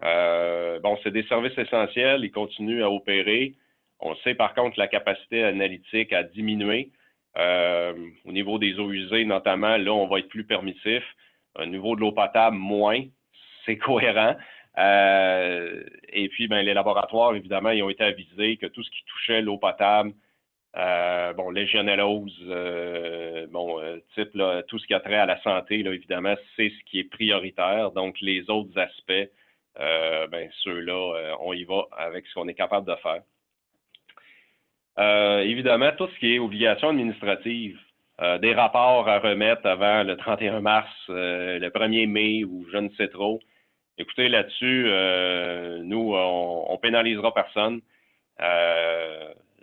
c'est des services essentiels, ils continuent à opérer. On sait par contre que la capacité analytique a diminué. Au niveau des eaux usées, notamment, là, on va être plus permissif. Au niveau de l'eau potable, moins. C'est cohérent. Et puis, ben, les laboratoires, évidemment, ils ont été avisés que tout ce qui touchait l'eau potable, bon, légionellose, type, là, tout ce qui a trait à la santé, là, évidemment, c'est ce qui est prioritaire. Donc, les autres aspects, ben, ceux-là, on y va avec ce qu'on est capable de faire. Évidemment, tout ce qui est obligation administrative, des rapports à remettre avant le 31 mars, le 1er mai ou je ne sais trop. Écoutez, là-dessus, nous, on pénalisera personne.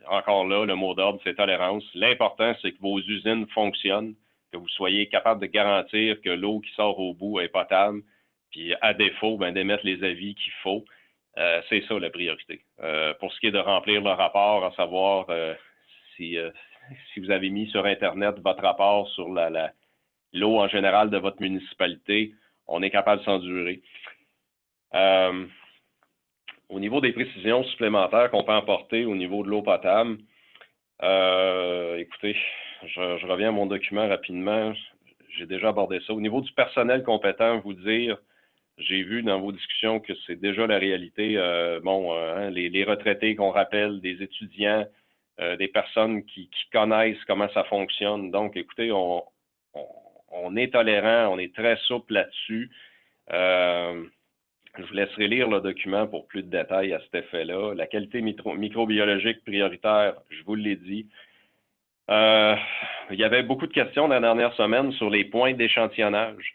Encore là, le mot d'ordre, c'est tolérance. L'important, c'est que vos usines fonctionnent, que vous soyez capable de garantir que l'eau qui sort au bout est potable, puis à défaut, ben, d'émettre les avis qu'il faut. C'est ça la priorité. Pour ce qui est de remplir le rapport, à savoir si vous avez mis sur Internet votre rapport sur l'eau en général de votre municipalité, on est capable de s'endurer. Au niveau des précisions supplémentaires qu'on peut apporter au niveau de l'eau potable, écoutez, je reviens à mon document rapidement. J'ai déjà abordé ça. Au niveau du personnel compétent, vous dire, j'ai vu dans vos discussions que c'est déjà la réalité. Les retraités qu'on rappelle, des étudiants, des personnes qui connaissent comment ça fonctionne. Donc, écoutez, on est tolérant, on est très souple là-dessus. Je vous laisserai lire le document pour plus de détails à cet effet-là. La qualité microbiologique prioritaire, je vous l'ai dit. Il y avait beaucoup de questions dans la dernière semaine sur les points d'échantillonnage.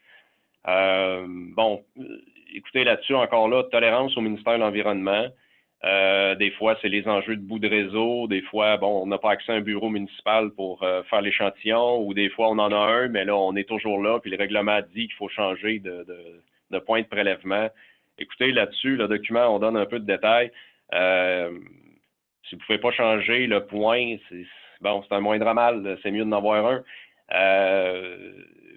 Écoutez, là-dessus, encore là, tolérance au ministère de l'Environnement. Des fois, c'est les enjeux de bout de réseau. Des fois, bon, on n'a pas accès à un bureau municipal pour faire l'échantillon. Ou des fois, on en a un, mais là, on est toujours là. Puis le règlement dit qu'il faut changer de point de prélèvement. Écoutez, là-dessus, le document, on donne un peu de détails. Si vous ne pouvez pas changer le point, c'est un moindre mal. C'est mieux d'en avoir un.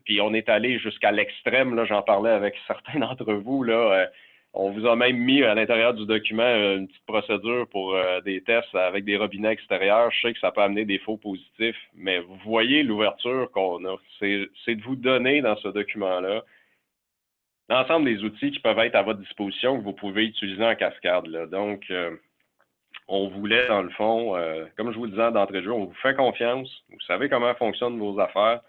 Puis on est allé jusqu'à l'extrême, là, j'en parlais avec certains d'entre vous, là, on vous a même mis à l'intérieur du document une petite procédure pour des tests avec des robinets extérieurs. Je sais que ça peut amener des faux positifs, mais vous voyez l'ouverture qu'on a. C'est de vous donner dans ce document-là l'ensemble des outils qui peuvent être à votre disposition que vous pouvez utiliser en cascade, là. Donc, on voulait, dans le fond, comme je vous le disais d'entrée de jeu, on vous fait confiance, vous savez comment fonctionnent vos affaires,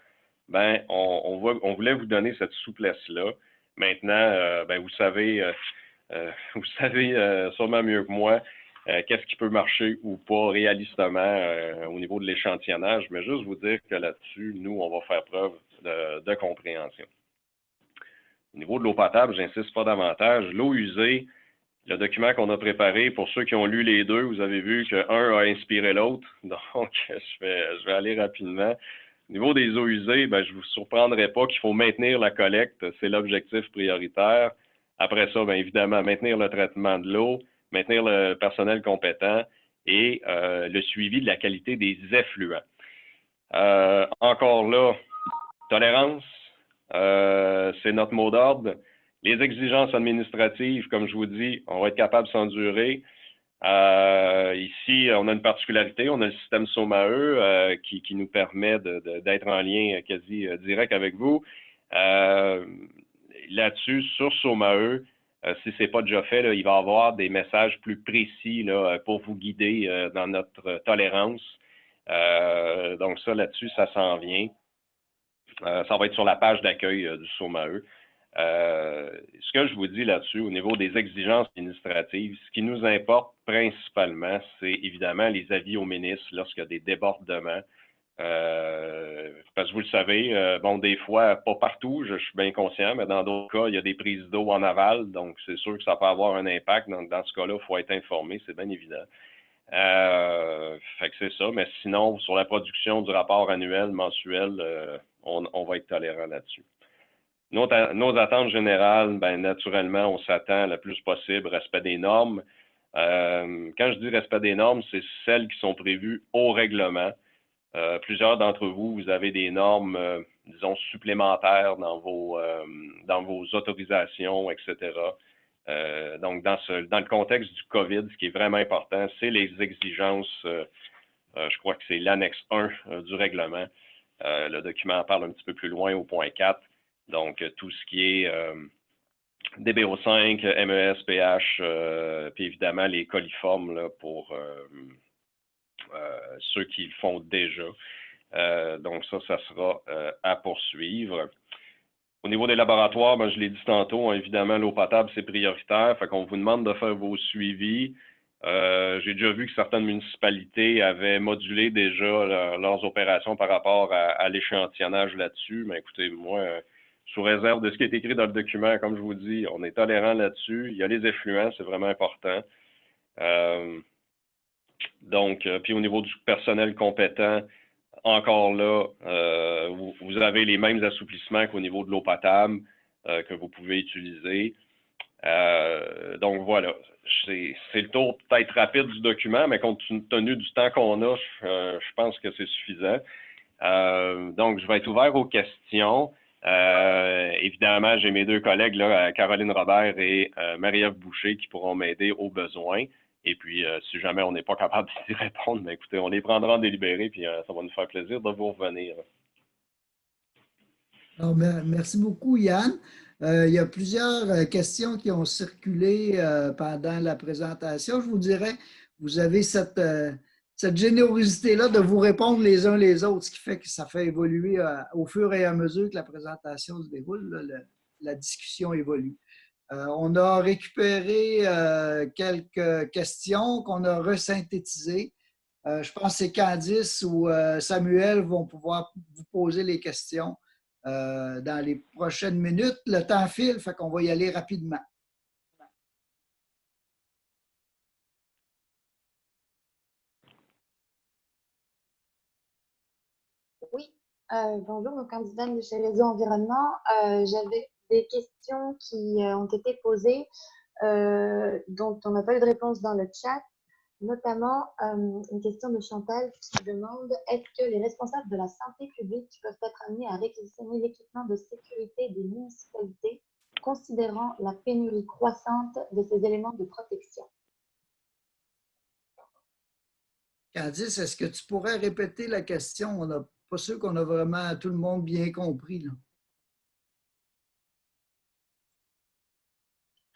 ben, on voulait vous donner cette souplesse-là. Maintenant, ben, vous savez sûrement mieux que moi qu'est-ce qui peut marcher ou pas réalistement au niveau de l'échantillonnage, mais juste vous dire que là-dessus, nous, on va faire preuve de compréhension. Au niveau de l'eau potable, j'insiste pas davantage. L'eau usée, le document qu'on a préparé, pour ceux qui ont lu les deux, vous avez vu qu'un a inspiré l'autre. Donc, je vais aller rapidement. Au niveau des eaux usées, ben, je ne vous surprendrai pas qu'il faut maintenir la collecte. C'est l'objectif prioritaire. Après ça, bien évidemment, maintenir le traitement de l'eau, maintenir le personnel compétent et le suivi de la qualité des effluents. Encore là, tolérance. C'est notre mot d'ordre. Les exigences administratives, comme je vous dis, on va être capable de s'endurer. Ici, on a une particularité, on a le système SOMAE qui nous permet d'être en lien quasi direct avec vous. Là-dessus, sur SOMAE, si ce n'est pas déjà fait, là, il va y avoir des messages plus précis là, pour vous guider dans notre tolérance. Donc ça, là-dessus, ça s'en vient. Ça va être sur la page d'accueil du SOMAE. Ce que je vous dis là-dessus, au niveau des exigences administratives, ce qui nous importe principalement, c'est évidemment les avis au ministre lorsqu'il y a des débordements. Parce que vous le savez, bon, des fois, pas partout, je suis bien conscient, mais dans d'autres cas, il y a des prises d'eau en aval, donc c'est sûr que ça peut avoir un impact. Donc, dans ce cas-là, il faut être informé, c'est bien évident. Fait que c'est ça, mais sinon, sur la production du rapport annuel, mensuel, on va être tolérant là-dessus. Nos attentes générales, ben, naturellement, on s'attend le plus possible au respect des normes. Quand je dis respect des normes, c'est celles qui sont prévues au règlement. Plusieurs d'entre vous, vous avez des normes, disons, supplémentaires dans vos autorisations, etc. Donc, dans le contexte du COVID, ce qui est vraiment important, c'est les exigences Je crois que c'est l'annexe 1 du règlement. Le document en parle un petit peu plus loin au point 4. Donc, tout ce qui est DBO5, MES, PH, puis évidemment les coliformes là, pour ceux qui le font déjà. Donc, ça sera à poursuivre. Au niveau des laboratoires, ben, je l'ai dit tantôt, hein, évidemment, l'eau potable, c'est prioritaire. Fait qu'on vous demande de faire vos suivis. J'ai déjà vu que certaines municipalités avaient modulé déjà leurs opérations par rapport à l'échantillonnage là-dessus. Mais écoutez, moi, sous réserve de ce qui est écrit dans le document, comme je vous dis, on est tolérant là-dessus. Il y a les effluents, c'est vraiment important. Donc, puis au niveau du personnel compétent, encore là, vous avez les mêmes assouplissements qu'au niveau de l'eau potable que vous pouvez utiliser. Donc voilà, c'est le tour peut-être rapide du document, mais compte tenu du temps qu'on a, je pense que c'est suffisant. Donc, je vais être ouvert aux questions. Évidemment, j'ai mes deux collègues, là, Caroline Robert et Marie-Ève Boucher, qui pourront m'aider au besoin. Et puis, si jamais on n'est pas capable d'y répondre, bien, écoutez, on les prendra en délibéré, puis ça va nous faire plaisir de vous revenir. Alors, merci beaucoup, Yann. Il y a plusieurs questions qui ont circulé pendant la présentation. Je vous dirais, vous avez cette générosité-là de vous répondre les uns les autres, ce qui fait que ça fait évoluer au fur et à mesure que la présentation se déroule, là, la discussion évolue. On a récupéré quelques questions qu'on a resynthétisées. Je pense que c'est Candice ou Samuel vont pouvoir vous poser les questions dans les prochaines minutes. Le temps file, fait qu'on va y aller rapidement. Oui, bonjour, donc candidat de chez Réseau Environnement. J'avais des questions qui ont été posées, dont on n'a pas eu de réponse dans le chat, notamment une question de Chantal qui demande « Est-ce que les responsables de la santé publique peuvent être amenés à réquisitionner l'équipement de sécurité des municipalités, considérant la pénurie croissante de ces éléments de protection ?» Candice, est-ce que tu pourrais répéter la question? On n'a pas sûr qu'on a vraiment tout le monde bien compris, là.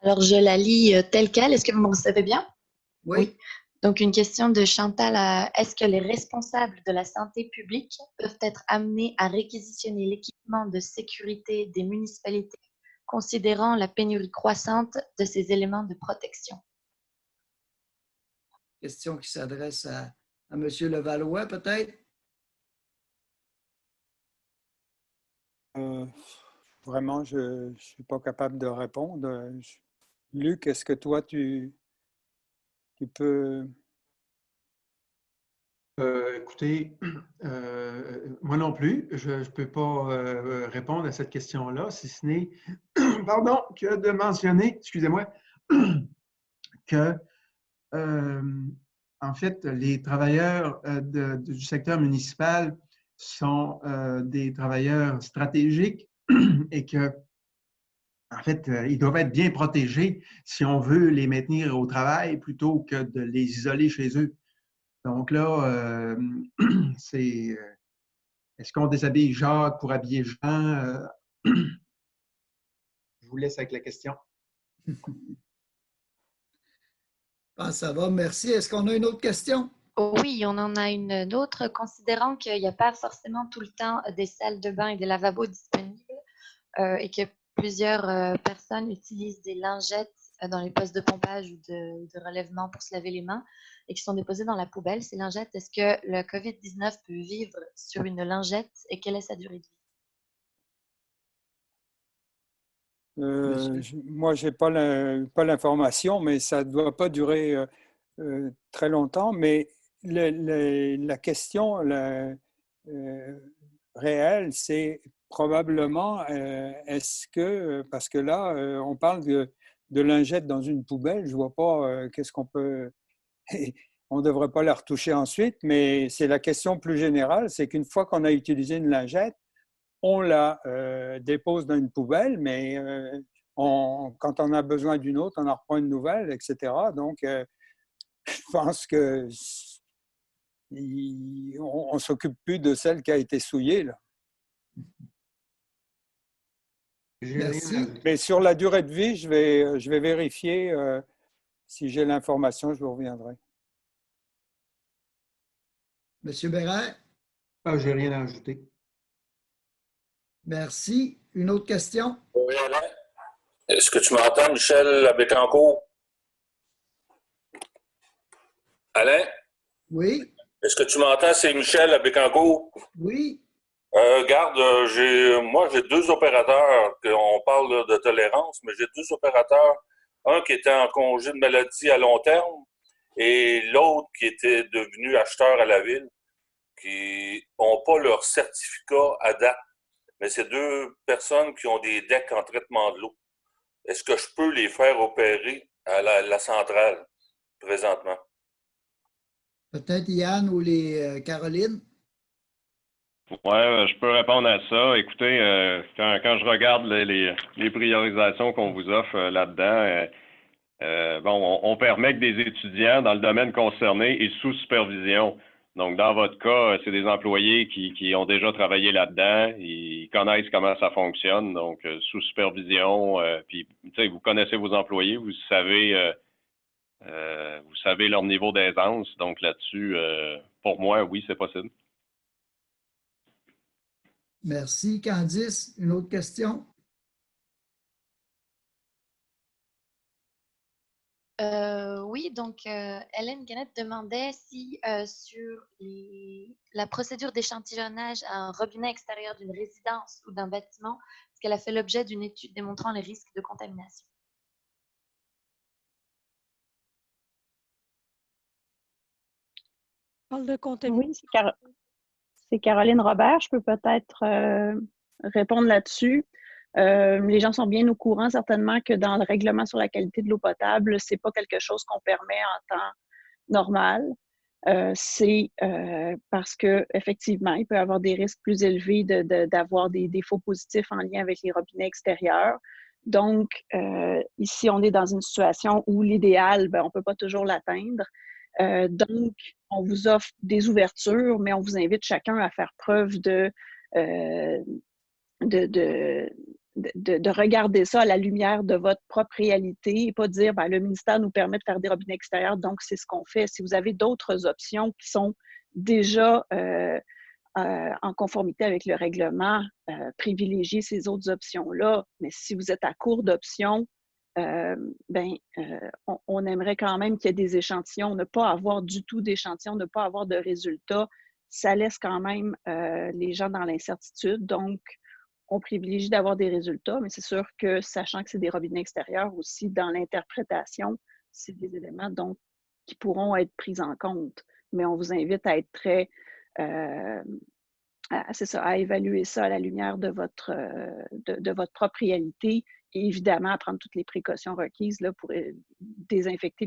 Alors, je la lis telle quelle. Est-ce que vous me recevez bien? Oui. Donc, une question de Chantal. Est-ce que les responsables de la santé publique peuvent être amenés à réquisitionner l'équipement de sécurité des municipalités, considérant la pénurie croissante de ces éléments de protection? Question qui s'adresse à M. Levallois, peut-être? Vraiment, je ne suis pas capable de répondre. Luc, est-ce que toi, tu peux... Écoutez, moi non plus, je ne peux pas répondre à cette question-là, si ce n'est, pardon, que de mentionner, excusez-moi, que, en fait, les travailleurs du secteur municipal sont des travailleurs stratégiques et que, en fait, ils doivent être bien protégés si on veut les maintenir au travail plutôt que de les isoler chez eux. Donc là, c'est est-ce qu'on déshabille Jacques pour habiller Jean? Je vous laisse avec la question. Ah, ça va, merci. Est-ce qu'on a une autre question? Oui, on en a une autre, considérant qu'il n'y a pas forcément tout le temps des salles de bain et des lavabos disponibles et que plusieurs personnes utilisent des lingettes dans les postes de pompage ou de relèvement pour se laver les mains et qui sont déposées dans la poubelle. Ces lingettes, est-ce que le COVID-19 peut vivre sur une lingette et quelle est sa durée de vie? moi, je n'ai pas l'information, mais ça ne doit pas durer très longtemps. Mais la question réelle, c'est probablement est-ce que, parce que là, on parle de lingettes dans une poubelle, je ne vois pas qu'est-ce qu'on peut... On ne devrait pas la retoucher ensuite, mais c'est la question plus générale, c'est qu'une fois qu'on a utilisé une lingette, on la dépose dans une poubelle, mais quand on a besoin d'une autre, on en reprend une nouvelle, etc. Donc, je pense qu'il on ne s'occupe plus de celle qui a été souillée, là. Merci. Mais sur la durée de vie, je vais vérifier. Si j'ai l'information, je vous reviendrai. Monsieur Bérard? Je n'ai rien à ajouter. Merci. Une autre question? Oui, Alain. Est-ce que tu m'entends, Michel Bécancourt? Alain? Oui? Est-ce que tu m'entends? C'est Michel Bécancourt. Oui? Garde, moi, j'ai deux opérateurs, on parle de tolérance, mais j'ai deux opérateurs. Un qui était en congé de maladie à long terme et l'autre qui était devenu acheteur à la ville, qui n'ont pas leur certificat à date. Mais c'est deux personnes qui ont des decks en traitement de l'eau. Est-ce que je peux les faire opérer à la centrale présentement? Peut-être Yann ou Caroline? Ouais, je peux répondre à ça. Écoutez, quand je regarde les priorisations qu'on vous offre là-dedans, bon, on permet que des étudiants dans le domaine concerné et sous supervision. Donc, dans votre cas, c'est des employés qui ont déjà travaillé là-dedans, ils connaissent comment ça fonctionne, donc sous supervision, puis tu sais, vous connaissez vos employés, vous savez leur niveau d'aisance, donc là-dessus, pour moi, oui, c'est possible. Merci. Candice, une autre question? Oui, donc Hélène Guenette demandait si sur la procédure d'échantillonnage à un robinet extérieur d'une résidence ou d'un bâtiment, est-ce qu'elle a fait l'objet d'une étude démontrant les risques de contamination? Parle de contamination. Oui, c'est Caroline Robert. Je peux peut-être répondre là-dessus. Les gens sont bien au courant, certainement, que dans le règlement sur la qualité de l'eau potable, c'est pas quelque chose qu'on permet en temps normal. C'est parce que effectivement, il peut y avoir des risques plus élevés d'avoir des défauts positifs en lien avec les robinets extérieurs. Donc, ici, on est dans une situation où l'idéal, on ne peut pas toujours l'atteindre. Donc, on vous offre des ouvertures, mais on vous invite chacun à faire preuve de regarder ça à la lumière de votre propre réalité et pas dire le ministère nous permet de faire des robinets extérieurs, donc c'est ce qu'on fait. Si vous avez d'autres options qui sont déjà en conformité avec le règlement, privilégiez ces autres options-là. Mais si vous êtes à court d'options, on aimerait quand même qu'il y ait des échantillons, ne pas avoir du tout d'échantillons, ne pas avoir de résultats. Ça laisse quand même les gens dans l'incertitude. Donc, on privilégie d'avoir des résultats, mais c'est sûr que, sachant que c'est des robinets extérieurs aussi, dans l'interprétation, c'est des éléments donc, qui pourront être pris en compte. Mais on vous invite à être très... à évaluer ça à la lumière de votre propre réalité et évidemment à prendre toutes les précautions requises là, pour désinfecter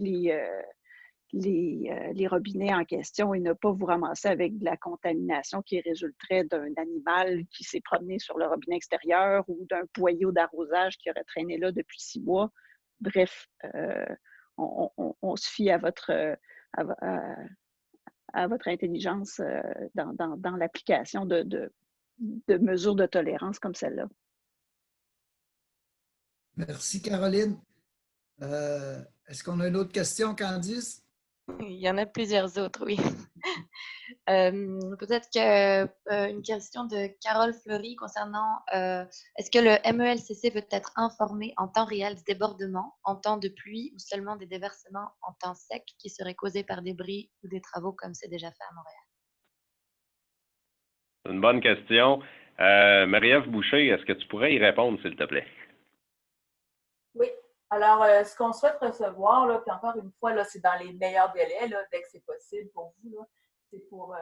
les robinets en question et ne pas vous ramasser avec de la contamination qui résulterait d'un animal qui s'est promené sur le robinet extérieur ou d'un poyau d'arrosage qui aurait traîné là depuis 6 mois. Bref, on se fie à votre intelligence dans l'application de mesures de tolérance comme celle-là. Merci, Caroline. Est-ce qu'on a une autre question, Candice? Il y en a plusieurs autres, oui. Peut-être qu'une question de Carole Fleury concernant est-ce que le MELCC peut être informé en temps réel des débordements en temps de pluie ou seulement des déversements en temps sec qui seraient causés par des bris ou des travaux comme c'est déjà fait à Montréal? C'est une bonne question. Marie-Ève Boucher, est-ce que tu pourrais y répondre, s'il te plaît? Oui. Alors, ce qu'on souhaite recevoir, là, puis encore une fois, là, c'est dans les meilleurs délais, là, dès que c'est possible pour vous, là, c'est pour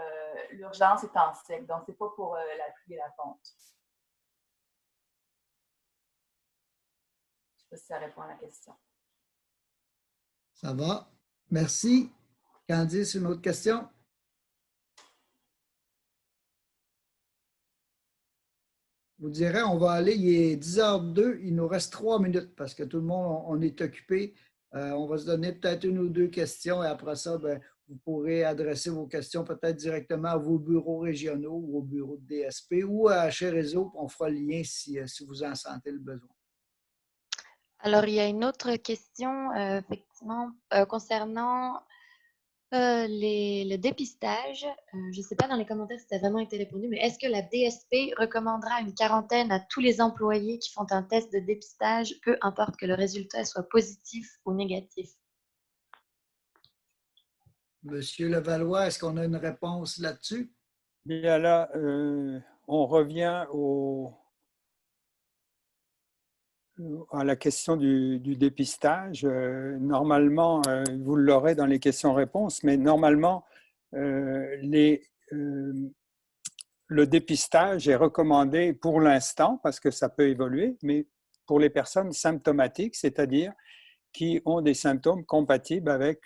l'urgence et temps sec. Donc, c'est pas pour la pluie et la fonte. Je ne sais pas si ça répond à la question. Ça va. Merci. Candice, une autre question? Je vous dirais, on va aller, il est 10h02, il nous reste 3 minutes parce que tout le monde, on est occupé. On va se donner peut-être une ou deux questions et après ça, vous pourrez adresser vos questions peut-être directement à vos bureaux régionaux ou au bureau de DSP ou à Chez Réseau. On fera le lien si vous en sentez le besoin. Alors, il y a une autre question, effectivement, concernant le dépistage. Je ne sais pas dans les commentaires si ça a vraiment été répondu, mais est-ce que la DSP recommandera une quarantaine à tous les employés qui font un test de dépistage, peu importe que le résultat soit positif ou négatif? Monsieur Levallois, est-ce qu'on a une réponse là-dessus? Bien là, on revient à la question du dépistage. Normalement, vous l'aurez dans les questions-réponses, mais normalement, le dépistage est recommandé pour l'instant, parce que ça peut évoluer, mais pour les personnes symptomatiques, c'est-à-dire qui ont des symptômes compatibles avec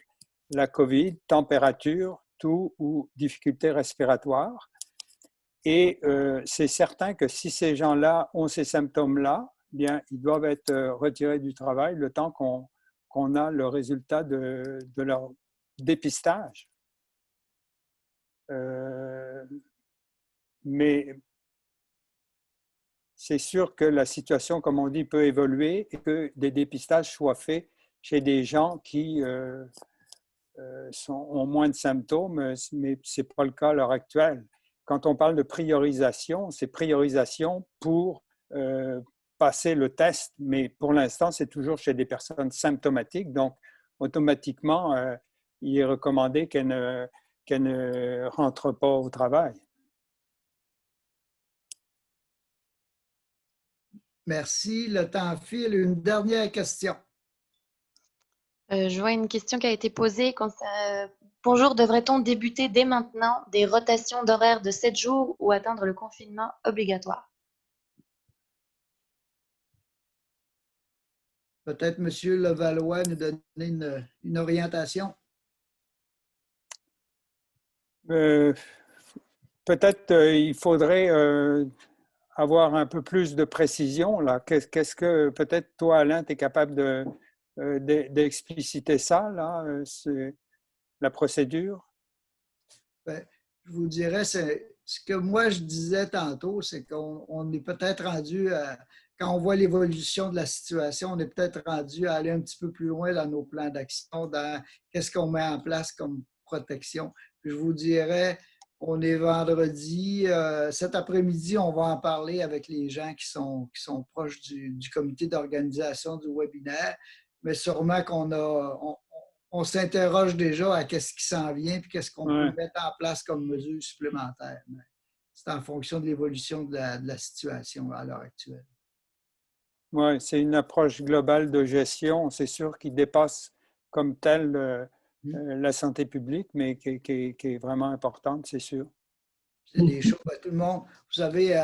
la COVID, température, toux ou difficultés respiratoires. Et c'est certain que si ces gens-là ont ces symptômes-là, bien, ils doivent être retirés du travail le temps qu'on a le résultat de leur dépistage. Mais c'est sûr que la situation, comme on dit, peut évoluer et que des dépistages soient faits chez des gens qui ont moins de symptômes, mais ce n'est pas le cas à l'heure actuelle. Quand on parle de priorisation, c'est priorisation pour passer le test, mais pour l'instant, c'est toujours chez des personnes symptomatiques. Donc, automatiquement, il est recommandé qu'elles ne rentrent pas au travail. Merci. Le temps file. Une dernière question. Je vois une question qui a été posée. Bonjour, devrait-on débuter dès maintenant des rotations d'horaires de 7 jours ou atteindre le confinement obligatoire? Peut-être M. Levallois nous donner une orientation. Peut-être il faudrait avoir un peu plus de précision. Là. Qu'est-ce que peut-être toi, Alain, tu es capable d'expliciter ça, là, la procédure? Bien, je vous dirais, ce que moi je disais tantôt, c'est qu'on est peut-être rendu, quand on voit l'évolution de la situation, on est peut-être rendu à aller un petit peu plus loin dans nos plans d'action, dans qu'est-ce qu'on met en place comme protection. Puis je vous dirais, on est vendredi, cet après-midi, on va en parler avec les gens qui sont proches du comité d'organisation du webinaire, mais sûrement on s'interroge déjà à qu'est-ce qui s'en vient et qu'est-ce qu'on peut mettre en place comme mesure supplémentaire. C'est en fonction de l'évolution de la situation à l'heure actuelle. Oui, c'est une approche globale de gestion, c'est sûr, qui dépasse comme telle la santé publique, mais qui est vraiment importante, c'est sûr. C'est des choses, tout le monde, vous savez,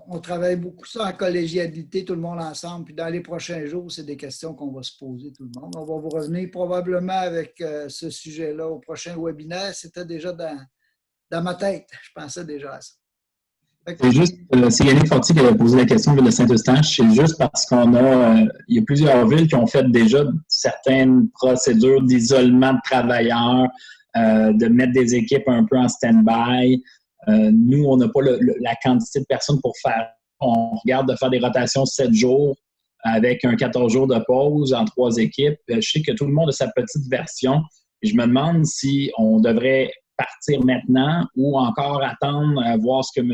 on travaille beaucoup ça en collégialité, tout le monde ensemble, puis dans les prochains jours, c'est des questions qu'on va se poser tout le monde. On va vous revenir probablement avec ce sujet-là au prochain webinaire. C'était déjà dans ma tête, je pensais déjà à ça. C'est juste, c'est Yannick Forti qui a posé la question de Saint-Eustache. C'est juste parce il y a plusieurs villes qui ont fait déjà certaines procédures d'isolement de travailleurs, de mettre des équipes un peu en stand-by. Nous, on n'a pas la quantité de personnes pour faire. On regarde de faire des rotations 7 jours avec un 14 jours de pause en 3 équipes. Je sais que tout le monde a sa petite version. Et je me demande si on devrait partir maintenant ou encore attendre à voir ce que M.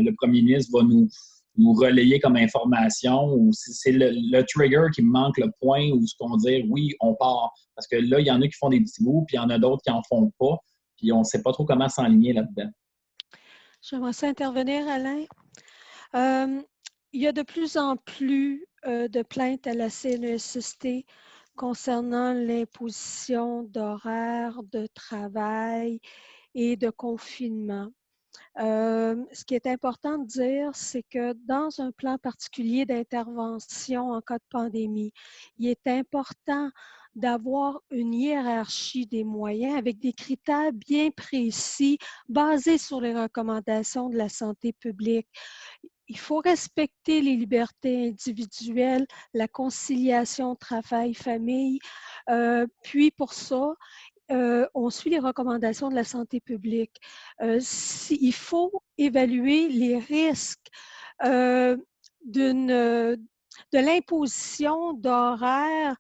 le Premier ministre va nous relayer comme information, ou si c'est le trigger qui me manque, le point où ce qu'on dit oui, on part. Parce que là, il y en a qui font des petits bouts, puis il y en a d'autres qui n'en font pas, puis on ne sait pas trop comment s'enligner là-dedans. J'aimerais ça intervenir, Alain. Il y a de plus en plus de plaintes à la CNESST concernant l'imposition d'horaires de travail et de confinement. Ce qui est important de dire, c'est que dans un plan particulier d'intervention en cas de pandémie, il est important d'avoir une hiérarchie des moyens avec des critères bien précis basés sur les recommandations de la santé publique. Il faut respecter les libertés individuelles, la conciliation travail-famille. Puis pour ça, on suit les recommandations de la santé publique. Il faut évaluer les risques de l'imposition d'horaires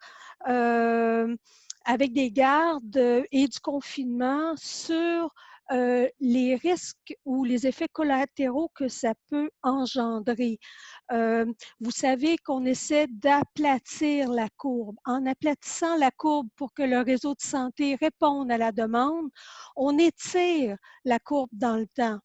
avec des gardes et du confinement sur les risques ou les effets collatéraux que ça peut engendrer. Vous savez qu'on essaie d'aplatir la courbe. En aplatissant la courbe pour que le réseau de santé réponde à la demande, on étire la courbe dans le temps.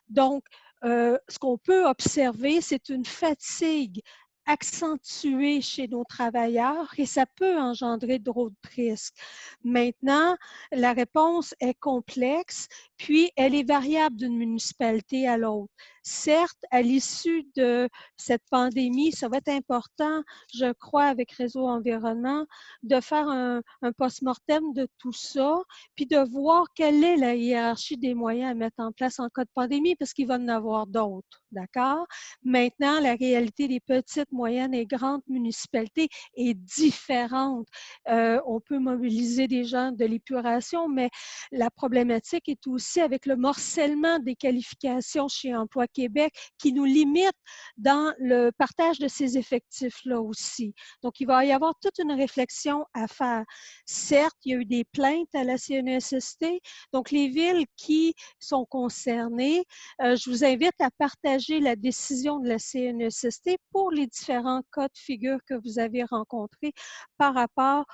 Donc, ce qu'on peut observer, c'est une fatigue accentuée chez nos travailleurs et ça peut engendrer d'autres risques. Maintenant, la réponse est complexe, puis elle est variable d'une municipalité à l'autre. Certes, à l'issue de cette pandémie, ça va être important, je crois, avec Réseau Environnement, de faire un post-mortem de tout ça, puis de voir quelle est la hiérarchie des moyens à mettre en place en cas de pandémie, parce qu'il va y en avoir d'autres, d'accord? Maintenant, la réalité des petites, moyennes et grandes municipalités est différente. On peut mobiliser des gens de l'épuration, mais la problématique est aussi avec le morcellement des qualifications chez Emploi Québec qui nous limite dans le partage de ces effectifs-là aussi. Donc, il va y avoir toute une réflexion à faire. Certes, il y a eu des plaintes à la CNESST, donc les villes qui sont concernées, je vous invite à partager la décision de la CNESST pour les différents cas de figure que vous avez rencontrés par rapport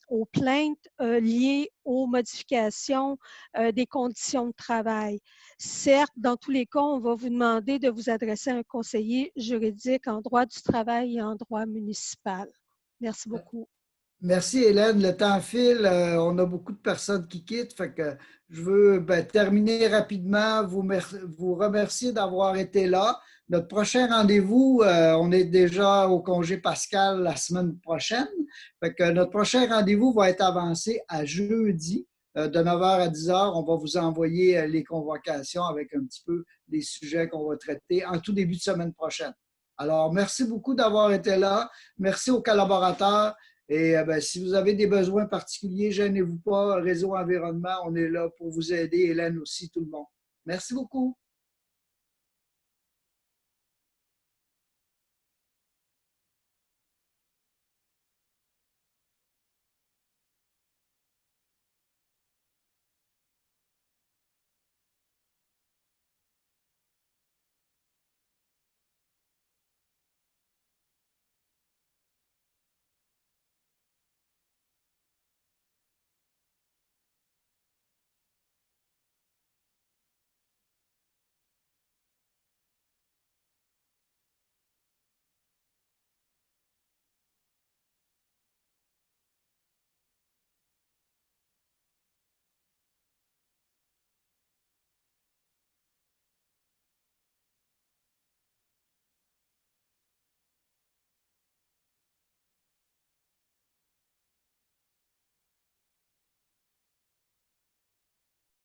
aux plaintes liées aux modifications des conditions de travail. Certes, dans tous les cas, on va vous demander de vous adresser à un conseiller juridique en droit du travail et en droit municipal. Merci beaucoup. Merci Hélène, le temps file, on a beaucoup de personnes qui quittent, fait que je veux terminer rapidement, vous remercier d'avoir été là. Notre prochain rendez-vous, on est déjà au congé pascal la semaine prochaine, fait que notre prochain rendez-vous va être avancé à jeudi de 9h à 10h. On va vous envoyer les convocations avec un petit peu les sujets qu'on va traiter en tout début de semaine prochaine. Alors, merci beaucoup d'avoir été là, merci aux collaborateurs. Et si vous avez des besoins particuliers, gênez-vous pas. Réseau Environnement, on est là pour vous aider. Hélène aussi, tout le monde. Merci beaucoup.